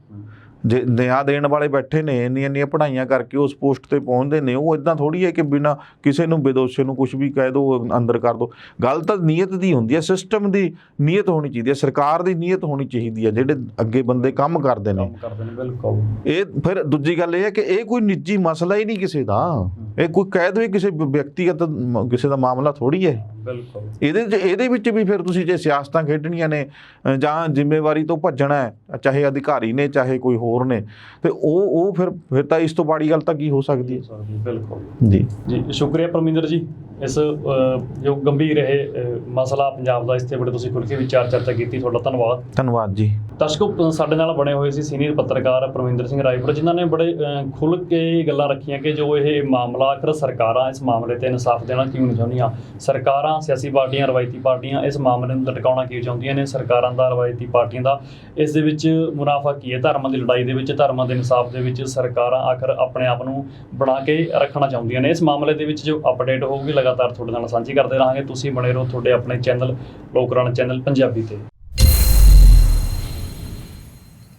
ਜੇ ਨਿਆਂ ਦੇਣ ਵਾਲੇ ਬੈਠੇ ਨੇ, ਇੰਨੀਆਂ ਪੜ੍ਹਾਈਆਂ ਕਰਕੇ ਉਸ ਪੋਸਟ ਤੇ ਪਹੁੰਚਦੇ ਨੇ, ਉਹ ਇੱਦਾਂ ਥੋੜ੍ਹੀ ਹੈ ਕਿ ਬਿਨਾਂ ਕਿਸੇ ਨੂੰ ਬੇਦੋਸ਼ੇ ਨੂੰ ਕੁਛ ਵੀ ਕਹਿ ਦਿਓ, ਅੰਦਰ ਕਰ ਦਿਓ। ਗੱਲ ਤਾਂ ਨੀਅਤ ਦੀ ਹੁੰਦੀ ਹੈ, ਸਿਸਟਮ ਦੀ ਨੀਅਤ ਹੋਣੀ ਚਾਹੀਦੀ ਹੈ, ਸਰਕਾਰ ਦੀ ਨੀਅਤ ਹੋਣੀ ਚਾਹੀਦੀ ਹੈ, ਜਿਹੜੇ ਅੱਗੇ ਬੰਦੇ ਕੰਮ ਕਰਦੇ ਨੇ। ਬਿਲਕੁਲ। ਇਹ ਫਿਰ ਦੂਜੀ ਗੱਲ ਇਹ ਹੈ ਕਿ ਇਹ ਕੋਈ ਨਿੱਜੀ ਮਸਲਾ ਹੀ ਨਹੀਂ ਕਿਸੇ ਦਾ, ਇਹ ਕੋਈ ਕਹਿ ਦੇਵੇ ਕਿਸੇ ਵਿਅਕਤੀਗਤ ਕਿਸੇ ਦਾ ਮਾਮਲਾ ਥੋੜ੍ਹੀ ਹੈ। ਬਿਲਕੁਲ। ਇਹਦੇ ਵਿੱਚ ਵੀ ਫਿਰ ਤੁਸੀਂ ਜੇ ਸਿਆਸਤਾਂ ਖੇਡਣੀਆਂ ਨੇ ਜਾਂ ਜ਼ਿੰਮੇਵਾਰੀ ਤੋਂ ਭੱਜਣਾ ਹੈ, ਚਾਹੇ ਅਧਿਕਾਰੀ ਨੇ ਚਾਹੇ ਕੋਈ ਹੋਰ ਨੇ, ਤੇ ਉਹ ਫਿਰ ਤਾਂ ਇਸ ਤੋਂ ਬਾੜੀ ਗੱਲ ਤਾਂ ਕੀ ਹੋ ਸਕਦੀ ਹੈ। ਬਿਲਕੁਲ ਜੀ ਜੀ, ਸ਼ੁਕਰੀਆ ਪਰਮਿੰਦਰ ਜੀ, ਇਸ ਜੋ ਗੰਭੀਰ ਇਹ ਮਸਲਾ ਪੰਜਾਬ ਦਾ, ਇਸ ਤੇ ਬੜੇ ਤੁਸੀਂ ਖੁੱਲ੍ਹ ਕੇ ਵਿਚਾਰ ਚਰਚਾ ਕੀਤੀ, ਤੁਹਾਡਾ ਧੰਨਵਾਦ। ਧੰਨਵਾਦ ਜੀ। ਦਰਸ਼ਕੋ, ਸਾਡੇ ਨਾਲ ਬਣੇ ਹੋਏ ਸੀ ਸੀਨੀਅਰ ਪੱਤਰਕਾਰ ਪਰਮਿੰਦਰ ਸਿੰਘ ਰਾਏਪੁਰ, ਜਿਨ੍ਹਾਂ ਨੇ ਬੜੇ ਖੁੱਲ੍ਹ ਕੇ ਗੱਲਾਂ ਰੱਖੀਆਂ ਕਿ ਜੋ ਇਹ ਮਾਮਲਾ, ਆਖਰ ਸਰਕਾਰਾਂ ਇਸ ਮਾਮਲੇ ਤੇ ਇਨਸਾਫ ਦੇਣਾ ਕਿਉਂ ਨਹੀਂ ਚਾਹੁੰਦੀਆਂ, ਸਰਕਾਰਾਂ, ਸਿਆਸੀ ਪਾਰਟੀਆਂ, ਰਵਾਇਤੀ ਪਾਰਟੀਆਂ ਇਸ ਮਾਮਲੇ ਨੂੰ ਲਟਕਾਉਣਾ ਕਿਉਂ ਚਾਹੁੰਦੀਆਂ ਨੇ, ਸਰਕਾਰਾਂ ਦਾ, ਰਵਾਇਤੀ ਪਾਰਟੀਆਂ ਦਾ ਇਸ ਦੇ ਵਿੱਚ ਮੁਨਾਫਾ ਕੀ ਹੈ, ਧਰਮਾਂ ਦੀ ਲੜਾਈ ਦੇ ਵਿੱਚ, ਧਰਮਾਂ ਦੇ ਇਨਸਾਫ ਦੇ ਵਿੱਚ ਸਰਕਾਰਾਂ ਆਖਰ ਆਪਣੇ ਆਪ ਨੂੰ ਬਣਾ ਕੇ ਰੱਖਣਾ ਚਾਹੁੰਦੀਆਂ ਨੇ। ਇਸ ਮਾਮਲੇ ਦੇ ਵਿੱਚ ਜੋ ਅਪਡੇਟ ਹੋਊਗੀ ਲਗਾਤਾਰ ਤੁਹਾਡੇ ਨਾਲ ਸਾਂਝੀ ਕਰਦੇ ਰਹਾਂਗੇ। ਤੁਸੀਂ ਬਣੇ ਰਹੋ ਤੁਹਾਡੇ ਆਪਣੇ ਚੈਨਲ ਲੋਕ ਰਾਣਾ ਚੈਨਲ ਪੰਜਾਬੀ ਤੇ।